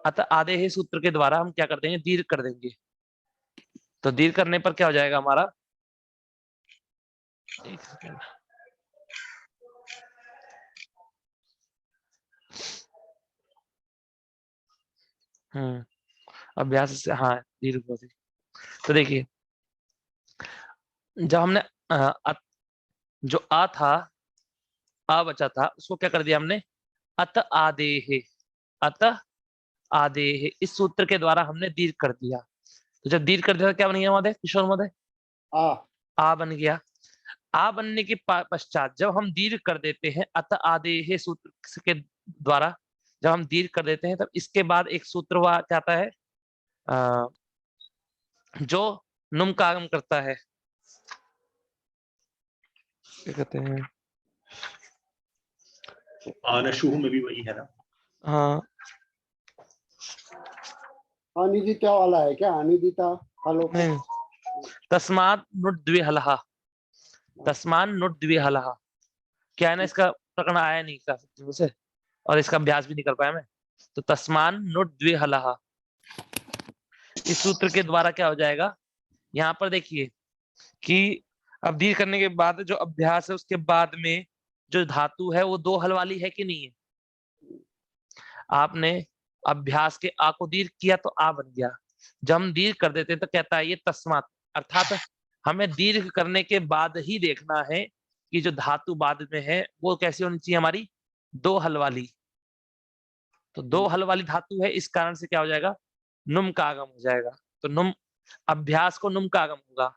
अतः आधे ही सूत्र के द्वारा हम क्या कर देंगे, दीर्घ कर देंगे। तो दीर्घ करने पर क्या हो जाएगा हमारा, एक सेकेंड, अभ्यास से, हाँ दीर्घ हो गई। तो देखिए जब हमने जो आ था, आ बचा था, उसको क्या कर दिया हमने, अत आदेहे, अत आदेहे, इस सूत्र के द्वारा हमने दीर्घ कर दिया। तो जब दीर्घ कर दिया तो क्या बन गया महोदय, किशोर महोदय, आ बन गया। आ बनने के पश्चात जब हम दीर्घ कर देते हैं अत आदेहे सूत्र के द्वारा, जब हम दीर्घ कर देते हैं तब इसके बाद एक सूत्र हुआ क्या आता है, जो नुम का आगम करता है, क्या कहते हैं, आनशुह में भी वही है ना। हाँ अनिदिता वाला है क्या, अनिदिता हलो, नहीं, तस्मात् नुट द्विहलः, तस्मान नुट द्विहलः, क्या है ना, इसका प्रकरण आया नहीं काफी दिनों से और इसका अभ्यास भी नहीं कर पाया मैं। तो तस्मान नुट द्विहलः, इस सूत्र के द्वारा क्या हो जाएगा, यहाँ पर देखिए कि अब दीर्घ करने के बाद जो अभ्यास है उसके बाद में जो धातु है वो दो हल वाली है कि नहीं है। आपने अभ्यास के आ को दीर्घ किया तो आ बन गया, जब हम दीर्घ कर देते हैं तो कहता है ये तस्मात, अर्थात हमें दीर्घ करने के बाद ही देखना है कि जो धातु बाद में है वो कैसी होनी चाहिए हमारी, दो हल वाली। तो दो हल वाली धातु है, इस कारण से क्या हो जाएगा, नुम का आगम हो जाएगा। तो नुम, अभ्यास को नुम का आगम होगा,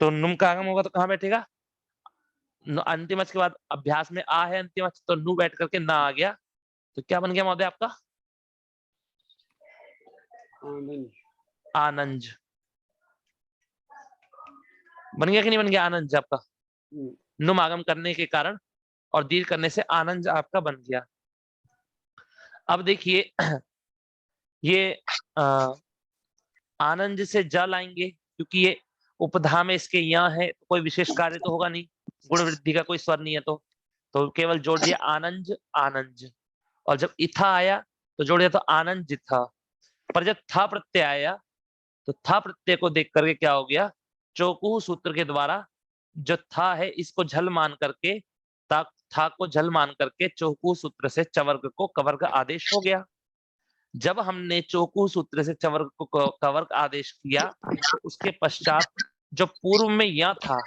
तो नुम का आगम होगा तो कहाँ बैठेगा, अंतिम अच के बाद अभ्यास में आ है अंतिम अच, तो नु बैठ करके ना आ गया, तो क्या बन गया महोदय आपका, आनंज बन गया कि नहीं बन गया, आनंज आपका नुम आगम करने के कारण और दीर्घ करने से आनंज आपका बन गया। अब देखिए ये आनंद से जल आएंगे, क्योंकि ये उपधा में इसके यहाँ है, तो कोई विशेष कार्य तो होगा नहीं, गुण वृद्धि का कोई स्वर नहीं है, तो केवल जोड़ दिया आनंज आनंज, और जब इथा आया तो जोड़ दिया तो आनंद था। पर जब था प्रत्यय आया तो था प्रत्यय को देख करके क्या हो गया, चौकू सूत्र के द्वारा जो था है इसको झल मान करके, था को झल मान करके चौकू सूत्र से चवर्ग को कवर्ग आदेश हो गया। जब हमने चौकू सूत्र से चवर्ग को कवर्ग आदेश किया तो उसके पश्चात जो पूर्व में या था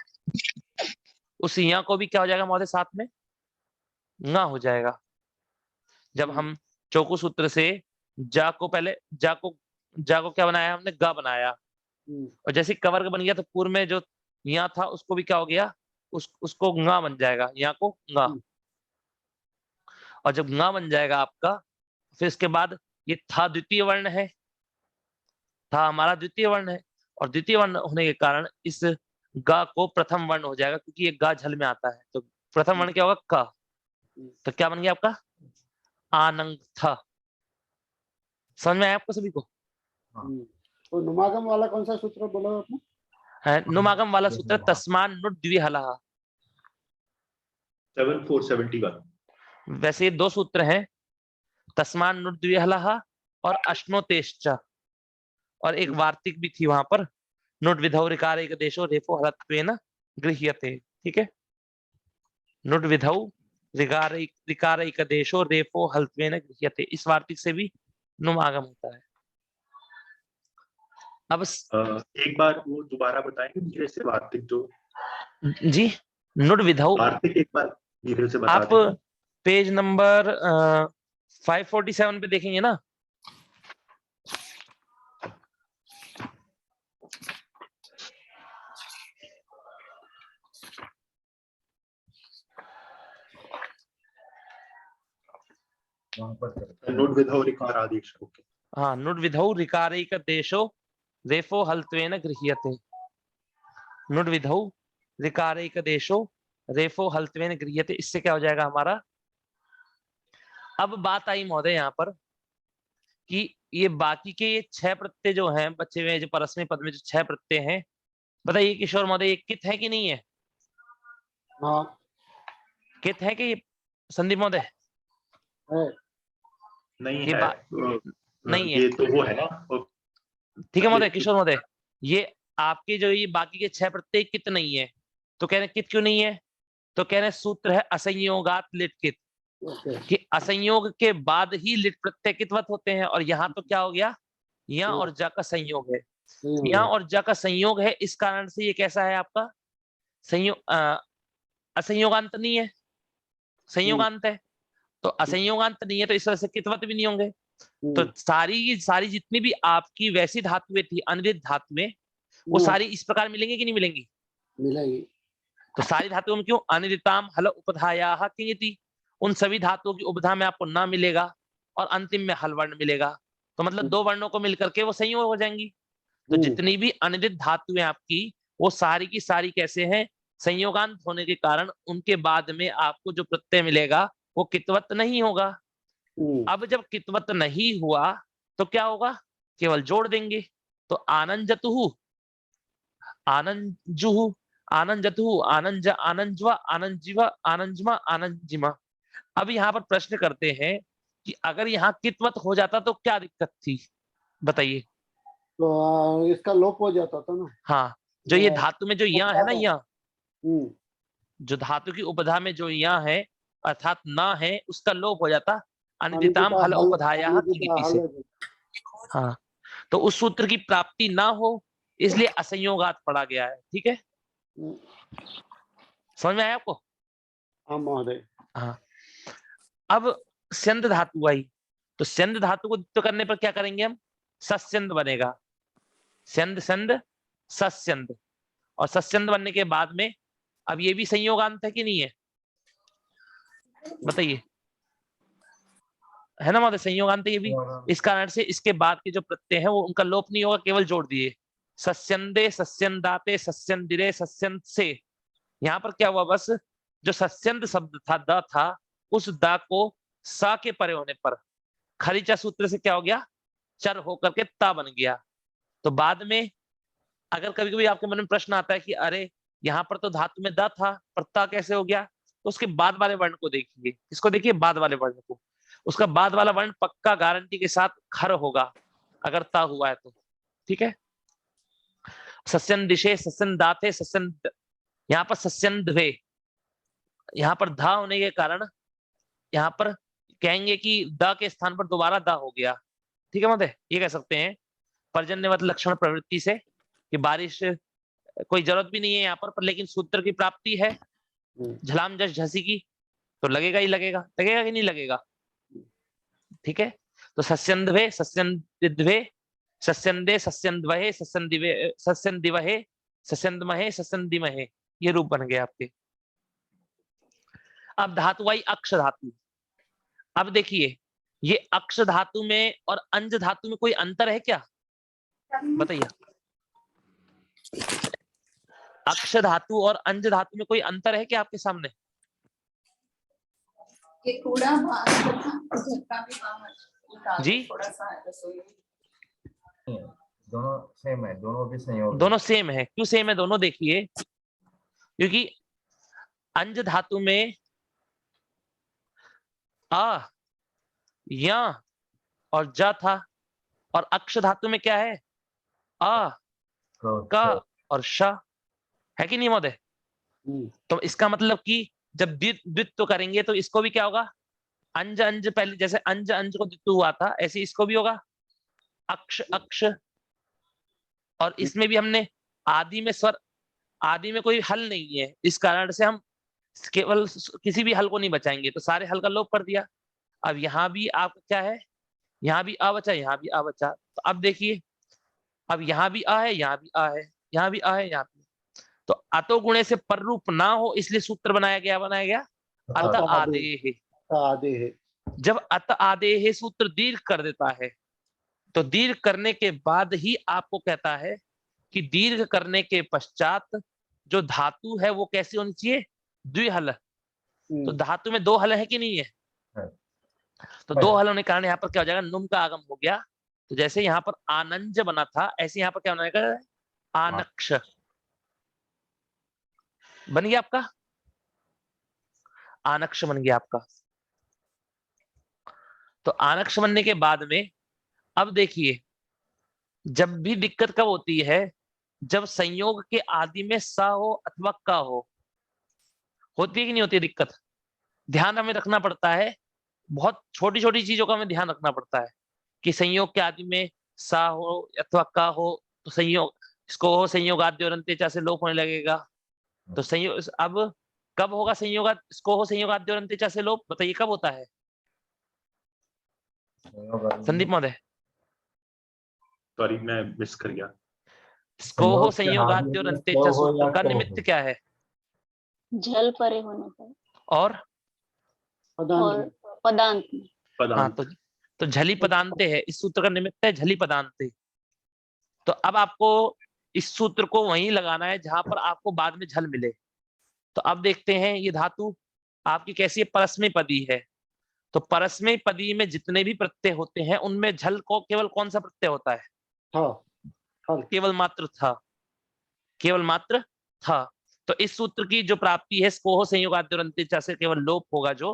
उस या को भी क्या हो जाएगा महोदय, साथ में ना हो जाएगा। जब हम चौकू सूत्र से जा को पहले जा को क्या बनाया हमने, गा बनाया, और जैसे कवर्ग बन गया तो पूर्व में जो या था उसको भी क्या हो गया, उसको गा बन जाएगा, या को गा, और जब गा बन जाएगा आपका, फिर इसके बाद ये था द्वितीय वर्ण है, था हमारा द्वितीय वर्ण है, और द्वितीय वर्ण होने के कारण इस गा को प्रथम वर्ण हो जाएगा, क्योंकि ये गा झल में आता है, तो प्रथम वर्ण क्या होगा, क, तो क्या बन गया आपका, आनंग था। समझ में आया आपको सभी को। तो नुमागम वाला कौन सा सूत्र बोला आपने, है नुमागम वाला सूत्र तस्मान नुट द्विहलः, 7471। वैसे ये दो सूत्र हैं, तस्मान नुट द्विहलः और अश्नोतेश्च, और एक वार्तिक भी थी वहां पर, नुट विधौ ऋकार एक देशो रेफो हलत्वेन गृह्यते, ठीक है, नुट विधौ ऋकार एक देशो रेफो हलत्वेन गृह्यते, इस वार्तिक से भी नुमागम होता है। अब एक बार वो दोबारा बताएंगे धीरे से, वार्तिक जो जी, नुट विधौ, वार्तिक एक बार धीरे से बता आप दें। पेज नंबर 547 पे देखेंगे ना, नुट विधौ ऋकार आदेश, ओके, हाँ, नुट विधौ ऋकारैक देशो रेफो हलत्वेन गृह्यते, नुट विधौ ऋकारैक देशो रेफो हलत्वेन गृह्यते, इससे क्या हो जाएगा हमारा। अब बात आई महोदय यहाँ पर कि ये बाकी के ये 6 प्रत्यय जो हैं बचे हुए, जो परस्मै पद में जो 6 प्रत्यय हैं, बताइए किशोर महोदय ये कित है कि नहीं है, हाँ कित है कि संदीप महोदय, नहीं ये है। नहीं है, ये तो वो है ना, ठीक है महोदय, किशोर महोदय, ये आपके जो ये बाकी के 6 प्रत्यय कित नहीं है, तो कह रहे हैं कित क्यों नहीं है, तो कह रहे हैं सूत्र है असंयोगात लिट कित, ओके कि असंयोग के बाद ही लिट प्रत्यय कितवत होते हैं, और यहाँ तो क्या हो गया, या और जा का संयोग है, सही हो या गया। और जा का संयोग है, इस कारण से ये कैसा है आपका संयोग, असंयोगांत नहीं है, संयोगांत है, तो असंयोगांत नहीं है तो इस तरह से कितवत भी नहीं होंगे। तो सारी की सारी जितनी भी आपकी वैसी धातुएं थी अनिर्दित धातुएं, वो सारी इस प्रकार मिलेंगी कि नहीं मिलेंगी, मिलेगी। तो सारी धातुओं में क्यों अनिर्दिताम हल उपधाया किंगति, उन सभी धातुओं की उपधा में आपको ना मिलेगा और अंतिम में हल वर्ण मिलेगा, तो मतलब 2 वर्णों को मिलकर के वो संयोग हो जाएंगी। तो जितनी भी अनिर्दित धातुएं आपकी, वो सारी की सारी कैसे हैं, संयोगांत होने के कारण उनके बाद में आपको जो प्रत्यय मिलेगा वो कितवत नहीं होगा। अब जब कितवत नहीं हुआ तो क्या होगा, केवल जोड़ देंगे, तो आनंजतुहु आनंजुहु आनंजतुहु आनंज आनंजवा आनंजीवा आनंजमा आनंजिमा। अब यहाँ पर प्रश्न करते हैं कि अगर यहाँ कितवत हो जाता तो क्या दिक्कत थी, बताइए। तो इसका लोप हो जाता था ना। हाँ, जो ये धातु में जो यहाँ है ना, यहाँ हम्म जो धातु की उपधा में जो यहाँ है अर्थात ना है, उसका लोप हो जाता अनिदिताम अनिदिता हल हल, उपधाया अनिदिता किंगति हल से। है जो। हाँ, तो उस सूत्र की प्राप्ति ना हो इसलिए असंयोगात पढ़ा गया है, ठीक है, समझ में आया आपको। हाँ महोदय। हाँ, अब स्यंद धातु आई, तो स्यंद धातु को द्वित्व करने पर क्या करेंगे हम, सस्यंद बनेगा, स्यंद संद सस्यंद, और सस्यंद बनने के बाद में अब ये भी संयोगांत है कि नहीं है, बताइए, है ना महोदय, संयोगांत ये भी। इस कारण से इसके बाद के जो प्रत्यय है वो उनका लोप नहीं होगा, केवल जोड़ दिए, सस्यंदे सस्यंदाते सस्यंदिरे सस्यंत से। यहाँ पर क्या हुआ, बस जो सस्यंत शब्द था द था, उस द को सा के परे होने पर खरीचा सूत्र से क्या हो गया, चर होकर के ता बन गया। तो बाद में अगर कभी कभी आपके मन में प्रश्न आता है कि अरे यहाँ पर तो धातु में द था पर ता कैसे हो गया, तो उसके बाद वाले वर्ण को देखिए, इसको देखिए बाद वाले वर्ण को, उसका बाद वाला वर्ण पक्का गारंटी के साथ खर होगा अगर ता हुआ है तो, ठीक है। सस्यन दिशे सस्यन दाते सस्यन, यहाँ पर सस्यन द्वे, यहाँ पर धा होने के कारण यहाँ पर कहेंगे कि द के स्थान पर दोबारा द हो गया, ठीक है महोदय, ये कह सकते हैं पर्जन्यवत लक्षण प्रवृत्ति से कि बारिश कोई जरूरत भी नहीं है यहाँ पर लेकिन सूत्र की प्राप्ति है, झलाम जस झसी की, तो लगेगा ही लगेगा, लगेगा कि नहीं लगेगा, ठीक है। तो सस्यंद्वे सस्यंदिद्वे सस्यंदे सस्यंद्वहे सस्यंदिवे सस्यंदिवहे सस्यंदमहे सस्यंदिमहे, ये रूप बन गए आपके। अब धातु आई अक्ष धातु। अब देखिए ये अक्ष धातु में और अंज धातु में कोई अंतर है क्या, बताइए। अक्ष धातु और अंज धातु में कोई अंतर है क्या आपके सामने, ये कूड़ा झटका भी बाहर जी थोड़ा सा रसोई दोनों सेम है, दोनों भी संयोग दोनों सेम है, क्यों सेम है दोनों, देखिए क्योंकि अंज धातु में आ या और जा था, और अक्ष धातु में क्या है, आ का और श, है कि नहीं महोदय। तो इसका मतलब कि जब द्वित्व करेंगे तो इसको भी क्या होगा, अंज अंज, पहले जैसे अंज अंज को द्वित्व हुआ था ऐसे इसको भी होगा अक्ष अक्ष, और इसमें भी हमने आदि में स्वर, आदि में कोई हल नहीं है, इस कारण से हम केवल किसी भी हल को नहीं बचाएंगे, तो सारे हल का लोप कर दिया। अब यहाँ भी आपका क्या है, यहाँ भी आ बचा, यहाँ भी आ बचा, तो अब देखिए अब यहाँ भी आ है, यहाँ भी आ है, यहाँ भी आ है, यहाँ भी, तो अतो गुणे से पर रूप ना हो इसलिए सूत्र बनाया गया अत आदेः। आदे है। जब अत आदेः सूत्र दीर्घ कर देता है, तो दीर्घ करने के बाद ही आपको कहता है कि दीर्घ करने के पश्चात जो धातु है वो कैसी होनी चाहिए, द्विहल। तो धातु में 2 हल है कि नहीं है, तो 2 हल होने के कारण यहाँ पर क्या हो जाएगा, नुम का आगम हो गया, तो जैसे यहाँ पर आनंज बना था ऐसे यहाँ पर क्या बनाएगा, आनक्ष बन गया आपका, आनक्ष बन गया आपका। तो आनक्ष बनने के बाद में अब देखिए, जब भी दिक्कत कब होती है, जब संयोग के आदि में स हो अथवा क हो। होती है कि नहीं होती है दिक्कत? ध्यान हमें रखना पड़ता है, बहुत छोटी छोटी चीजों का हमें ध्यान रखना पड़ता है कि संयोग के आदि में सा हो अथवा का हो, तो संयोग इसको हो संयोग आद्य और अंत्य से लोप होने लगेगा। तो संयोग अब कब होगा संयोग इसको हो संयोग आद्य और अंत्य से लोप? बताइए कब होता है संदीप महोदय? सॉरी मैं मिस कर गया। इसको हो संयोग के संयोग आदि आद्य और में अंत्य क हो सूत्र या का क हो। निमित्त क्या है? जल परे होने पर और और पदांत पदांत में। हाँ, पदांत। तो झली पदांते है, इस सूत्र का निमित्त है झली पदांते। तो अब आपको इस सूत्र को वहीं लगाना है जहां पर आपको बाद में झल मिले। तो अब देखते हैं ये धातु आपकी कैसी है, परस्मय पदी है। तो परस्मय पदी में जितने भी प्रत्यय होते हैं उनमें झल को केवल कौन सा प्रत्यय होता है? था केवल मात्र था, केवल मात्र था। तो इस सूत्र की जो प्राप्ति है, स्कोह संयोगाद्य और अंत्य से केवल लोप होगा, जो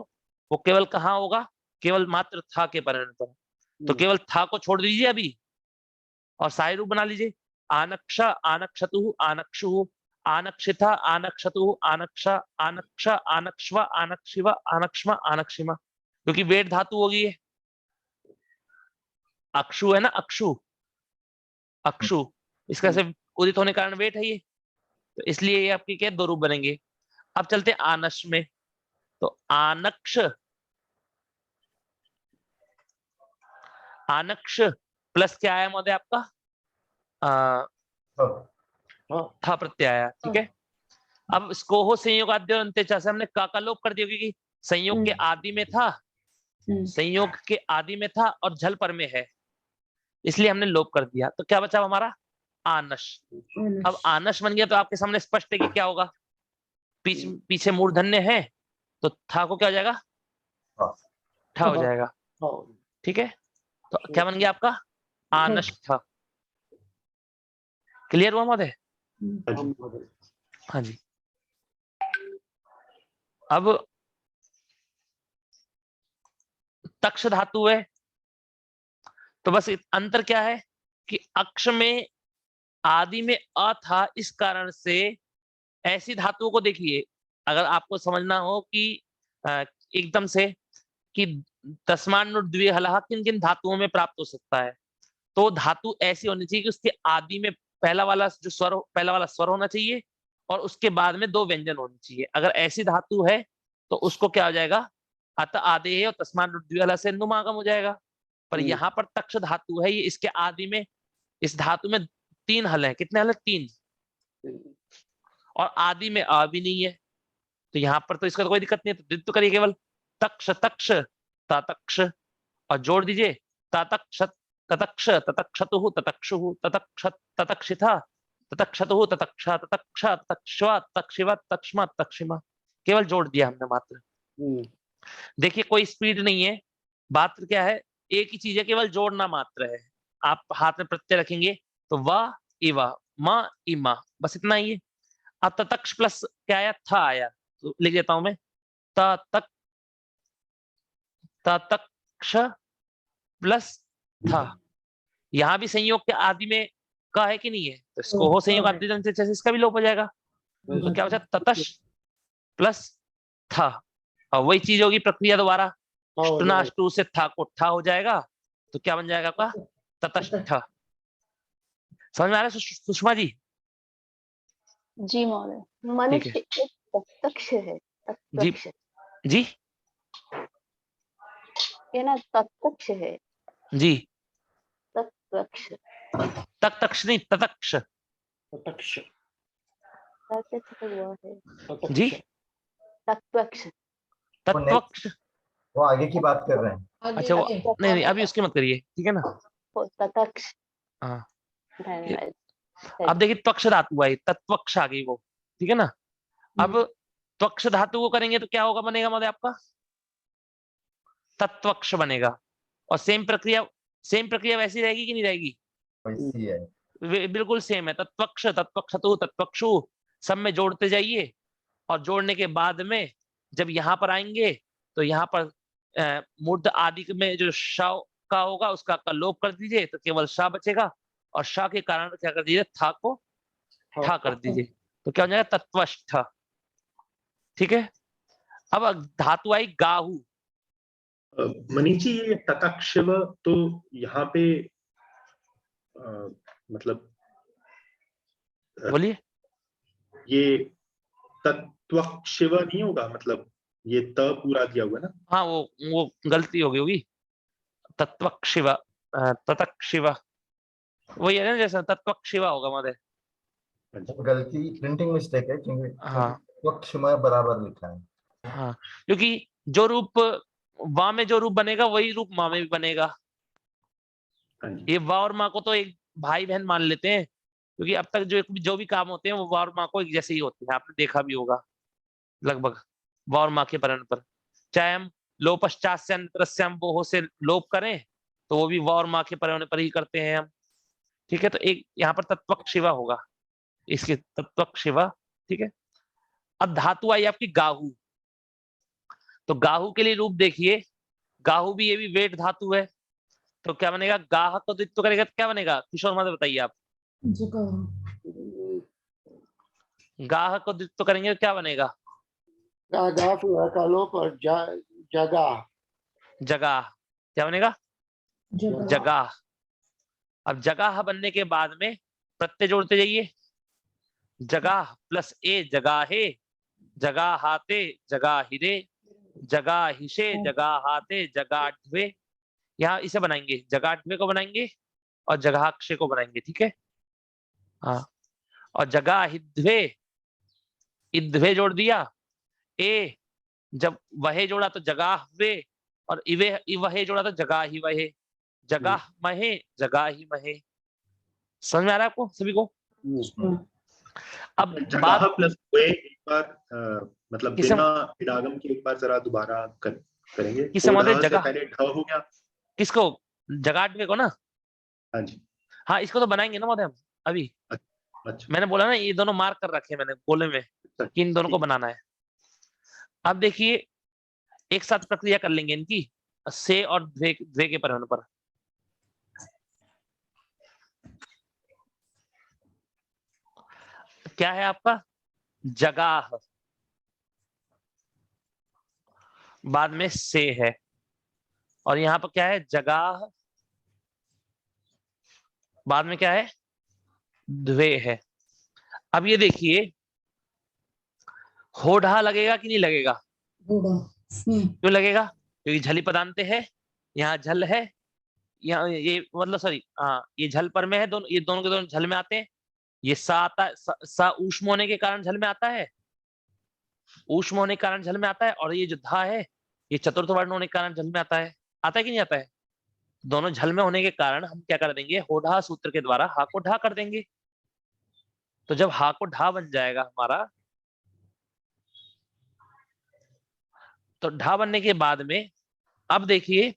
वो केवल कहाँ होगा? केवल मात्र था के परिणाम पर। तो केवल था को छोड़ दीजिए अभी और साय रूप बना लीजिए। आनक्ष आनक्षतु आनक्षु आनक्षिथा आनक्षतु आनक्षा आनक्ष आनक्ष्व आनक्षिव आनक्ष्म आनक्षिमा, क्योंकि वेट धातु होगी ये। अक्षु है ना, अक्षु अक्षु, इसका से उदित होने के कारण वेट है ये, तो इसलिए ये आपके क्या दो रूप बनेंगे। अब चलते हैं आनश में। तो आनक्ष आनक्ष प्लस क्या आया महोदय आपका? था प्रत्यय आया, ठीक है। अब इसको हो संयोग आद्य और अंत्य से हमने का लोप कर दिया, क्योंकि संयोग के आदि में था, संयोग के आदि में था और झल पर में है, इसलिए हमने लोप कर दिया। तो क्या बचा हमारा? आनश। अब आनश बन गया तो आपके सामने स्पष्ट है कि क्या होगा, पीछे मूर्धन्य है तो था को क्या हो जाएगा? ठा हो जाएगा, ठीक है। तो क्या बन गया आपका? आनश था। क्लियर हुआ महोदय? हाँ जी। अब तक्ष धातु है, तो बस अंतर क्या है कि अक्ष में आदि में अ था, इस कारण से ऐसी धातुओं को देखिए, अगर आपको समझना हो कि एकदम से कि तस्मान्नु द्विहलः किन किन धातुओं में प्राप्त हो सकता है, तो धातु ऐसी होनी चाहिए कि उसके आदि में पहला वाला स्वर होना चाहिए और उसके बाद में दो व्यंजन होनी चाहिए। अगर ऐसी धातु है तो उसको क्या हो जाएगा? अत आदि है और तस्मान्नु द्विहलः से नुमागम हो जाएगा। पर यहाँ पर तक्ष धातु है, ये इसके आदि में, इस धातु में तीन हल है। कितने हल है? तीन। और आदि में आ भी नहीं है, तो यहाँ पर तो इसका तो कोई दिक्कत नहीं है, तो द्वित्व करिए केवल तक्ष तक्ष ततक्ष और जोड़ दीजिए ततक्ष ततक्ष ततक्षतु ततक्षु ततक्ष ततक्षिथा ततक्षतु ततक्षा ततक्ष ततक्ष्वा ततक्षिवा ततक्ष्मा ततक्षिमा, केवल जोड़ दिया हमने मात्र। देखिए कोई स्पीड नहीं है, बात क्या है, एक ही चीज है, केवल जोड़ना मात्र है। आप हाथ में प्रत्यय रखेंगे तो व इवा म इमा, बस इतना ही है। अब ततक्ष प्लस क्या आया? था आया, तो लिख देता हूं मैं ततक्ष प्लस था। यहां भी संयोग के आदि में का है कि नहीं है, तो इसको हो संयोग आदि से इसका भी लोप हो जाएगा। तो क्या बचा? ततश प्लस था, और वही चीज होगी प्रक्रिया दोबारा, अष्टू से था को ठा हो जाएगा, तो क्या बन जाएगा आपका? ततष्ठ। समझ में आ रहा है सुषमा जी? जी महोदय। मनुष्य एक तत्वक्ष है, जी जी ये ना तत्वक्ष है जी, तत्वक्ष तक्ष नहीं ततक्ष तटक्ष तत्वक्ष तो वो है जी, तत्वक्ष तत्वक्ष। वो आगे की बात कर रहे हैं। अच्छा वो नहीं अभी उसकी मत करिए, ठीक है ना। तत्वक्ष। हाँ धन्यवाद। अब देखिए त्वक्ष धातु आई, तत्वक्ष आ गई वो, ठीक है ना। अब त्वक्ष धातु को करेंगे तो क्या होगा, बनेगा मतलब आपका तत्वक्ष बनेगा। और सेम प्रक्रिया वैसी रहेगी कि नहीं रहेगी? वैसी है, बिल्कुल सेम है। तत्वक्ष तत्वक्षतु तत्वक्षु सब में जोड़ते जाइए, और जोड़ने के बाद में जब यहाँ पर आएंगे तो यहाँ पर मूर्ध आदि में जो श का होगा उसका का लोप कर दीजिए तो केवल श बचेगा, और श के कारण क्या कर दीजिए, था को ठा कर दीजिए, तो क्या हो जाएगा, तत्वष्ठ। ठीक है। अब धातु आई गाहु। मनीष जी, ये ततक्षव तो यहाँ पे मतलब बोलिए। ये तत्वक्षव नहीं होगा, मतलब ये त पूरा दिया हुआ ना। हाँ वो गलती हो गई होगी, तत्वक्षिव ततक्षिव वही है ना, जैसा तत्वक्षिव होगा महोदय। गलती प्रिंटिंग मिस्टेक है, क्योंकि हाँ वक्षमय बराबर लिखा है। हाँ, क्योंकि जो रूप वा में जो रूप बनेगा वही रूप माँ में भी बनेगा। हाँ जी। ये वा और माँ को तो एक भाई बहन मान लेते हैं, क्योंकि अब तक जो भी काम होते हैं वो वा और माँ को एक जैसे ही होते हैं, आपने देखा भी होगा लगभग वा और माँ के परण पर। चाहे हम लोपश्चास्य अंतरस्याम बोहो से लोप करें तो वो भी वा और माँ के परण पर ही करते हैं हम। ठीक है, तो एक यहाँ पर तत्वक्षिवा होगा, इसके तत्वक्षिवा। ठीक है। अब धातु आई आपकी गाहु। तो गाहु के लिए रूप देखिए, गाहु भी ये भी वेट धातु है, तो क्या बनेगा, गाह को द्वित्व करेगा तो क्या बनेगा, किशोर माता बताइए आप। गाह को द्वित्व करेंगे तो क्या बनेगा, का लोप और जगह। जगह। क्या बनेगा, जगह। अब जगह बनने के बाद में प्रत्यय जोड़ते जाइए, जगह प्लस ए जगाहे, जगह हाते जगह हिरे, जगह हिशे जगह हाते जगाढ़वे। यहाँ इसे बनाएंगे, जगाढ़वे को बनाएंगे और जगहाक्षे को बनाएंगे। ठीक है। हाँ, और जगह हिद्वे, इद्वे जोड़ दिया, ए जब वहे जोड़ा तो जगह वे, और इवे वहे जोड़ा तो जगह ही वहे, जगह महे जगह ही महे। समझ में आ रहा है आपको सभी को। अब जगह प्लस वे एक बार मतलब किसे- बिना इडागम के एक बार जरा दोबारा करेंगे। किसे महोदय, ढ से जगह पहले ढ हो गया। किसको, जगाढ़वे को ना। हाँ जी। हाँ, इसको तो बनाएंगे ना महोदय हम अभी। अच्छा। मैंने बोला ना ये दोनों मार्क कर रखे हैं मैंने गोले में कि इन दोनों को बनाना है। अब देखिए एक साथ प्रक्रिया कर लेंगे इनकी, से और द्वे के परण पर। क्या है आपका, जगह, बाद में से है, और यहां पर क्या है, जगह, बाद में क्या है, द्वे है। अब ये देखिए होढ़ा लगेगा कि नहीं लगेगा, क्यों लगेगा, क्योंकि झली पदांत है, यहाँ झल है, यहाँ ये मतलब सॉरी हाँ ये झल पर में है, दोनों ये दोनों के दोनों झल में आते हैं। ये सा आता है, सा ऊष्म होने के कारण झल में आता है, ऊष्म होने के कारण झल में आता है, और ये जो धा है ये चतुर्थ वर्ण होने के कारण झल में आता है कि नहीं आता है। दोनों झल में होने के कारण हम क्या कर देंगे, होढ़ा सूत्र के द्वारा हा को ढा कर देंगे। तो जब हा को ढा बन जाएगा हमारा, तो ढा बनने के बाद में अब देखिए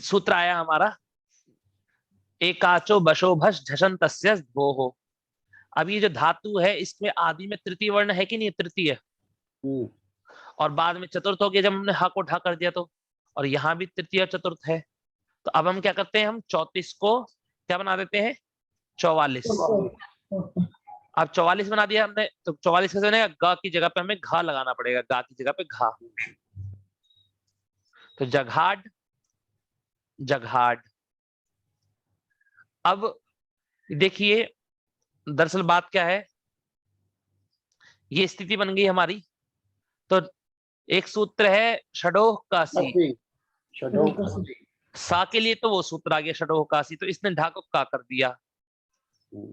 सूत्र आया हमारा, एकाचो बशो भस झशन तस्य भोहो। अब ये जो धातु है इसमें आदि में तृतीय वर्ण है कि नहीं, तृतीय, और बाद में चतुर्थ हो गया जब हमने हा को ढा कर दिया तो, और यहाँ भी तृतीय और चतुर्थ है। तो अब हम क्या करते हैं, हम 34 को क्या बना देते हैं, 44। अब 44 बना दिया हमने, तो 44 कैसे बनेगा, ग की जगह पे हमें घा लगाना पड़ेगा, गा की जगह पे घा। तो जघाड़, जघाड़। अब देखिए दरअसल बात क्या है, ये स्थिति बन गई हमारी। तो एक सूत्र है षडोह कासी, सा के लिए तो वो सूत्र आ गया षडोह कासी, तो इसने ढा को का कर दिया,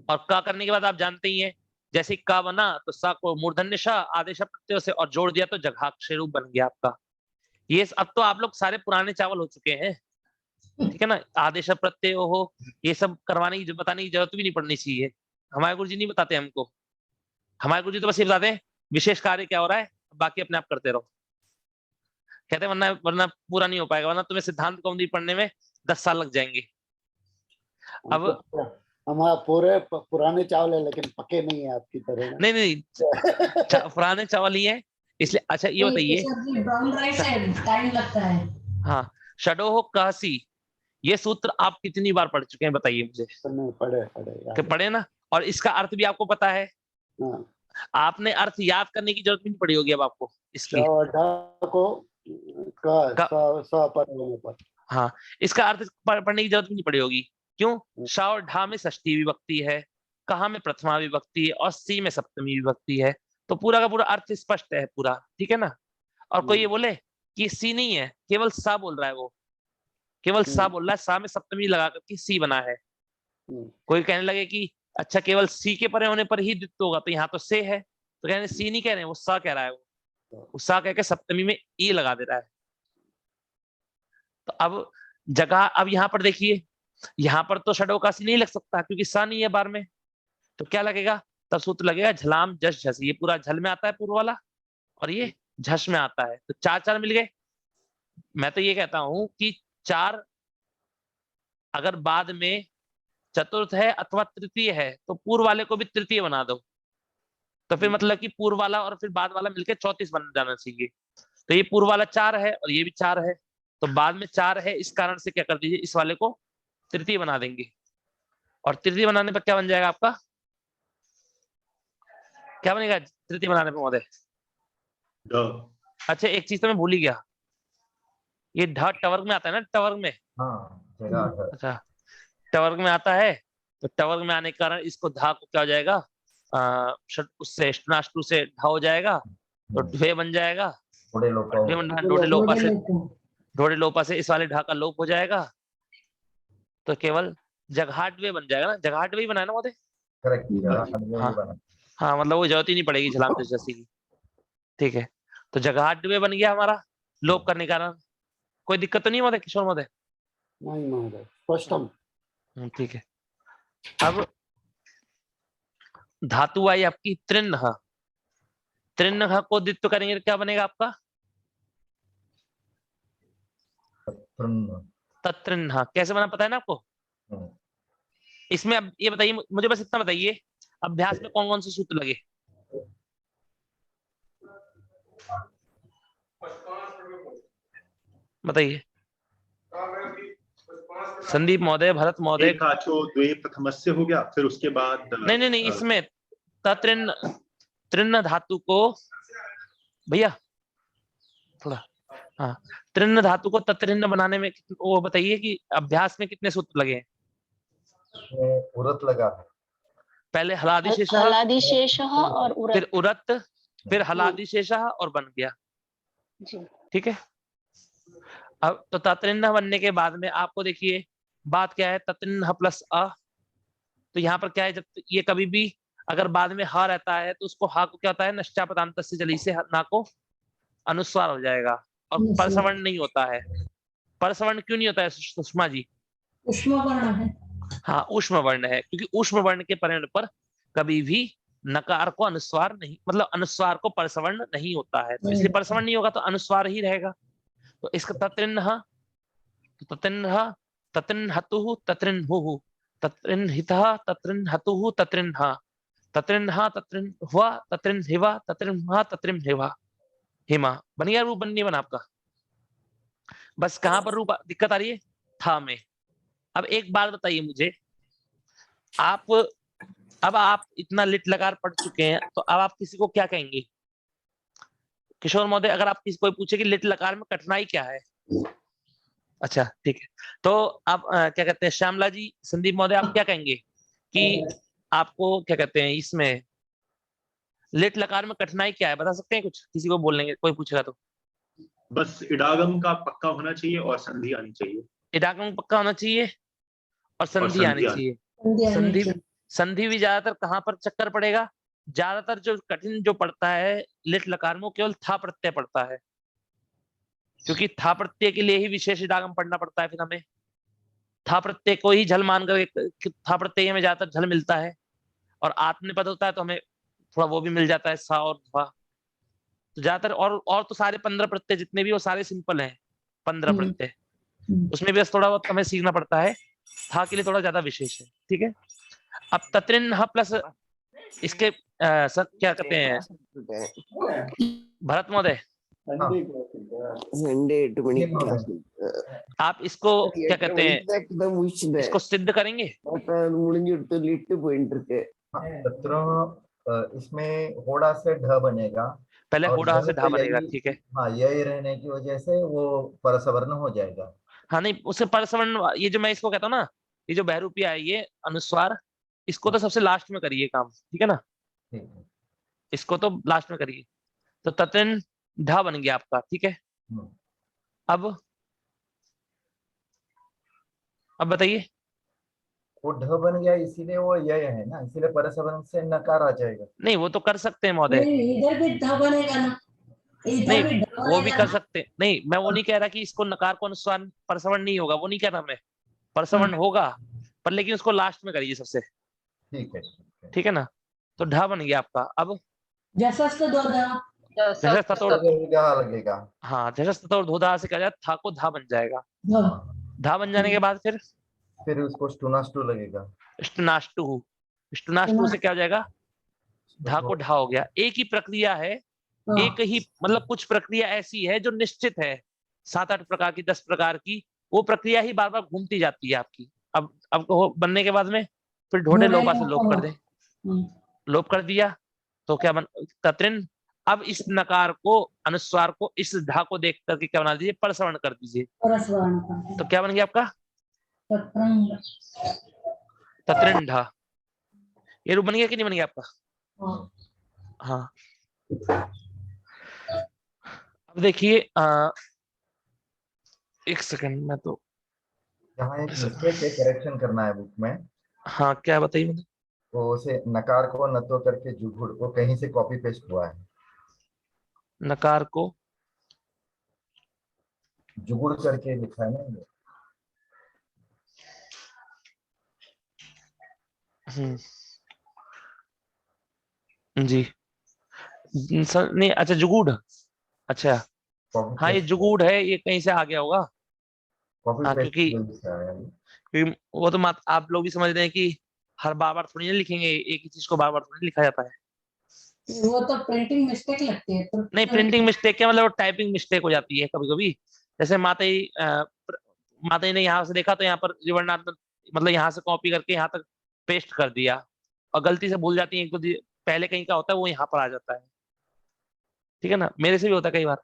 और का करने के बाद आप जानते ही हैं जैसे का बना तो सा को मूर्धन्य श आदेश प्रत्यय से और जोड़ दिया तो जघाक्षर रूप बन गया आपका। ये अब तो आप लोग सारे पुराने चावल हो चुके हैं, ठीक है ना, आदेश प्रत्यय हो, ये सब करवाने की बताने की जरूरत भी नहीं पड़नी चाहिए। हमारे गुरुजी नहीं बताते हमको, हमारे गुरुजी तो बस ये बताते हैं विशेष कार्य क्या हो रहा है, बाकी अपने आप करते रहो। कहते हैं वरना पूरा नहीं हो पाएगा, वरना तुम्हें सिद्धांत कौमुदी पढ़ने में 10 साल लग जाएंगे। अब हमारा पूरे पुराने चावल है लेकिन पके नहीं है आपकी तरह। नहीं पुराने चावल ही है, इसलिए अच्छा ये बताइए, ब्राउन राइस है, टाइम लगता है। हाँ, शडोह कहसी, ये सूत्र आप कितनी बार पढ़ चुके हैं बताइए मुझे? नहीं, पढ़े याद कि है। पढ़े ना, और इसका अर्थ भी आपको पता है, हाँ, आपने अर्थ याद करने की जरूरत भी नहीं पड़ी होगी अब आपको इसकी। को पर होने पर। हाँ, इसका अर्थ पढ़ने की जरूरत भी नहीं पड़ी होगी। क्यों? श और ढा में षष्ठी विभक्ति है, कहा में प्रथमा विभक्ति है, और सी में सप्तमी विभक्ति है, तो पूरा का पूरा अर्थ स्पष्ट है पूरा, ठीक है ना। और कोई ये बोले कि सी नहीं है, केवल सा बोल रहा है, वो केवल सा बोल रहा है, सा में सप्तमी लगा करके सी बना है। कोई कहने लगे कि अच्छा केवल सी के परे होने पर ही द्वित्व होगा, तो यहाँ तो से है, तो कहने सी नहीं कह रहे हैं, वो सा कह रहा है, वो सा कह के सप्तमी में ई लगा दे रहा है। तो अब जगह, अब यहाँ पर देखिए, यहाँ पर तो षडोकासी नहीं लग सकता क्योंकि सा नहीं है बार में, तो क्या लगेगा? तब सूत्र लगेगा झलाम जश झस, ये पूरा झल में आता है पूर्व वाला, और ये झस में आता है, तो चार चार मिल गए। मैं तो ये कहता हूं कि चार अगर बाद में चतुर्थ है अथवा तृतीय है तो पूर्व वाले को भी तृतीय बना दो, तो फिर मतलब कि पूर्व वाला और फिर बाद वाला मिलकर 34 बन जाना चाहिए। तो ये पूर्व वाला 4 है और ये भी 4 है, तो बाद में 4 है, इस कारण से क्या कर दीजिए, इस वाले को तृतीय बना देंगे, और तृतीय बनाने पर क्या बन जाएगा आपका? क्या बनेगा तृतीय बनाने पर महोदय? अच्छा एक चीज तो मैं भूल ही गया, ये ढ टवर्ग में आता है ना, टवर्ग में। हाँ, जगह अच्छा टवर्ग में आता है, तो टवर्ग में आने के कारण इसको धा को क्या हो जाएगा, उससे ष्टनाष्टु से ढ हो जाएगा, तो ढ्वे बन जाएगा, थोड़े लोग ढ्वे बन रहा, ढोड़े लोपा से, ढोड़े लोपा से इस वाले ढा का लोप हो जाएगा, तो केवल जगहाटवे बन जाएगा ना, जगहाटवे ही बनाया ना महोदय? करेक्ट। हाँ मतलब वो जरूरत ही नहीं पड़ेगी झलाम जस जसी की, ठीक है। तो जगहाटवे बन गया हमारा लोप करने के कारण, कोई दिक्कत तो नहीं महोदय, किशोर महोदय? नहीं महोदय, स्पष्टम। ठीक है। अब धातु आई आपकी त्रिन्ह, त्रिन्ह को द्वित्व करेंगे तो क्या बनेगा आपका? तत्रिन्ह। कैसे बना पता है ना आपको? इसमें अब ये बताइए मुझे, बस इतना बताइए, अभ्यास में कौन कौन से सूत्र लगे? बताइए संदीप महोदय, भरत महोदय। एक आचो द्वे प्रथमस्य हो गया, फिर उसके बाद नहीं इसमें तत्रिन्ह, त्रिन्ह धातु को भैया थोड़ा, हाँ, त्रिन्ह धातु को तत्रिन्ह बनाने में वो बताइए कि अभ्यास में कितने सूत्र लगे हैं? उरत लगा है, पहले हलादिशेषः, हलादिशेषः और उरत। फिर उरत, फिर हलादिशेषः और बन गया, जी। ठीक है। अब तो तत्रिन्ह बनने के बाद में आपको देखिए बात क्या है, तत्रिन्ह प्लस अ, तो यहाँ पर क्या है, जब ये कभी भी अगर बाद में ह रहता है तो उसको हा को क्या होता है, नश्चापदान्तस्य जली से ना को अनुस्वार हो जाएगा, और परसवर्ण नहीं होता है। परसवर्ण क्यों नहीं होता है सुषमा जी? उष्मा वर्ण है। हाँ ऊष्म वर्ण है, क्योंकि ऊष्म वर्ण के परिणाम पर कभी भी नकार को अनुस्वार नहीं, मतलब अनुस्वार को परसवर्ण नहीं होता है, तो इसलिए परसवर्ण नहीं होगा तो अनुस्वार ही रहेगा। तो इसका तत्रिन्ह, तत्रिन्ह, तत्रिन्हतुः, तत्रिन्हुः, तत्रिन्हितः, तत्रिन्हतुः, तत्रिन्हा, तत्रिन्हा, तत्रिन्ह्वा, तत्रिन्हिवा, तत्रिन्हा, तत्रिन्हिवा, हिमा। बन गया रूप? बन नहीं बना आपका? बस कहां पर रूप दिक्कत आ रही है? था में। अब एक बात बताइए मुझे, आप अब आप इतना लिट लकार पढ़ चुके हैं, तो अब आप किसी को क्या कहेंगे? किशोर महोदय, अगर आप किसी को पूछे कि लिट लकार में कठिनाई क्या है? अच्छा ठीक है, तो आप क्या कहते हैं श्यामला जी, संदीप महोदय, आप क्या कहेंगे कि आपको क्या कहते हैं इसमें लिट लकार में कठिनाई क्या है, बता सकते हैं कुछ? किसी को बोल लेंगे, कोई पूछेगा तो। बस इडागम का पक्का होना चाहिए और संधि आनी चाहिए। इडागम पक्का होना चाहिए और संधि आनी चाहिए। संधि, संधि भी ज्यादातर कहाँ पर चक्कर पड़ेगा? ज्यादातर जो कठिन जो पड़ता है लिट लकार में, केवल था प्रत्यय पड़ता है, क्योंकि था प्रत्यय के लिए ही विशेष इडागम पढ़ना पड़ता है। फिर हमें था प्रत्यय को ही झल मान कर, था प्रत्यय में ज्यादातर झल मिलता है, और आत्मनिपद होता है तो हमें थोड़ा वो भी मिल जाता है, सा और ध्वा। तो ज्यादातर और तो सारे 15 प्रत्यय जितने भी वो सारे सिंपल हैं, 15 प्रत्यय, उसमें भी बस थोड़ा बहुत हमें सीखना पड़ता है, था के लिए थोड़ा ज्यादा विशेष है, ठीक है। अब तत्रिन्ह प्लस इसके सर क्या कहते हैं भरत महोदय, आप इसको क्या कहते हैं, इसको सिद्ध करेंगे? इसमें होड़ा से ढ बनेगा, पहले और होड़ा से ढ ढा पे बनेगा, यही- ठीक है। हाँ, यही रहने की वजह से वो परसवर्ण हो जाएगा। हाँ नहीं, उससे परसवर्ण, ये जो मैं इसको कहता हूँ ना, ये जो बहरूपिया है, ये अनुस्वार, इसको तो सबसे लास्ट में करिए काम, ठीक है ना, ठीक है। इसको तो लास्ट में करिए। तो ततिन ढा बन गया आपका, ठीक है। हम्म। अब बताइए। वो ढ बन गया, इसीलिए वो यह है ना, इसीलिए परसवर्ण से नकार आ जाएगा। नहीं वो तो कर सकते हैं महोदय, नहीं, इधर भी ढ बनेगा ना, इधर नहीं भी ढ वो भी बनेगा कर ना। सकते, नहीं मैं वो नहीं कह रहा कि इसको नकार को अनुस्वार परसवर्ण नहीं होगा, वो नहीं कह रहा मैं, परसवर्ण होगा, पर लेकिन उसको लास्ट में करिए सबसे, ठीक है। ठीक है ना। तो ढा बन गया आपका। अब जसस्त दो धा, जैसे ततोड़, लगेगा। हाँ जैसे ततोड़ धोधा से कहा जाए, था को धा बन जाएगा। ध। धा बन जाने के बाद फिर उसको स्टुनास्टु लगेगा। स्टुनाष्टु, स्टुनाष्टु से क्या हो जाएगा, धा को ढा हो गया। एक ही प्रक्रिया है, एक ही मतलब कुछ प्रक्रिया ऐसी है जो निश्चित है, 7-8 प्रकार की, 10 प्रकार की, वो प्रक्रिया ही बार बार घूमती जाती है आपकी। अब बनने के बाद में फिर ढोड़े लोपा से लोप कर दें, लोप कर दिया तो क्या बन तत्रिन। अब इस नकार को, अनुस्वार को, इस ढा को देख करके क्या बना दीजिए, परसवर्ण कर दीजिए। तो क्या बन गया आपका, तत्रिन ढा। ये रूप बन गया कि नहीं बन गया आपका? हाँ। अब देखिए एक सेकंड में तो, यहाँ एक मिस्टेक है, करेक्शन करना है बुक में। हाँ क्या बताइए मुझे। तो उसे नकार को नत्व करके जुगुड़ को कहीं से कॉपी पेस्ट हुआ है। नकार को जुगुड़ करके लिखा है ना ये। जी सर, नहीं अच्छा जुगूड़, अच्छा कॉपी हाँ ये पेस्ट, जुगूड़ है, ये कहीं से आ गया होगा। कॉपी हाँ पेस्ट क्योंकि से आया ये। वो तो आप लोग भी समझ रहे हैं कि हर बार बार थोड़ी ना लिखेंगे, एक ही चीज को बार बार थोड़ी लिखा जाता है। वो तो प्रिंटिंग मिस्टेक लगती है तो नहीं प्रिंटिंग मिस्टेक क्या मतलब, टाइपिंग मिस्टेक हो जाती है कभी कभी। जैसे माताई ने यहाँ से देखा तो यहाँ पर रिवर्णात्मक मतलब यहाँ से कॉपी करके यहाँ तक पेस्ट कर दिया, और गलती से भूल जाती है, एक तो पहले कहीं का होता है वो यहाँ पर आ जाता है, ठीक है ना, मेरे से भी होता है कई बार।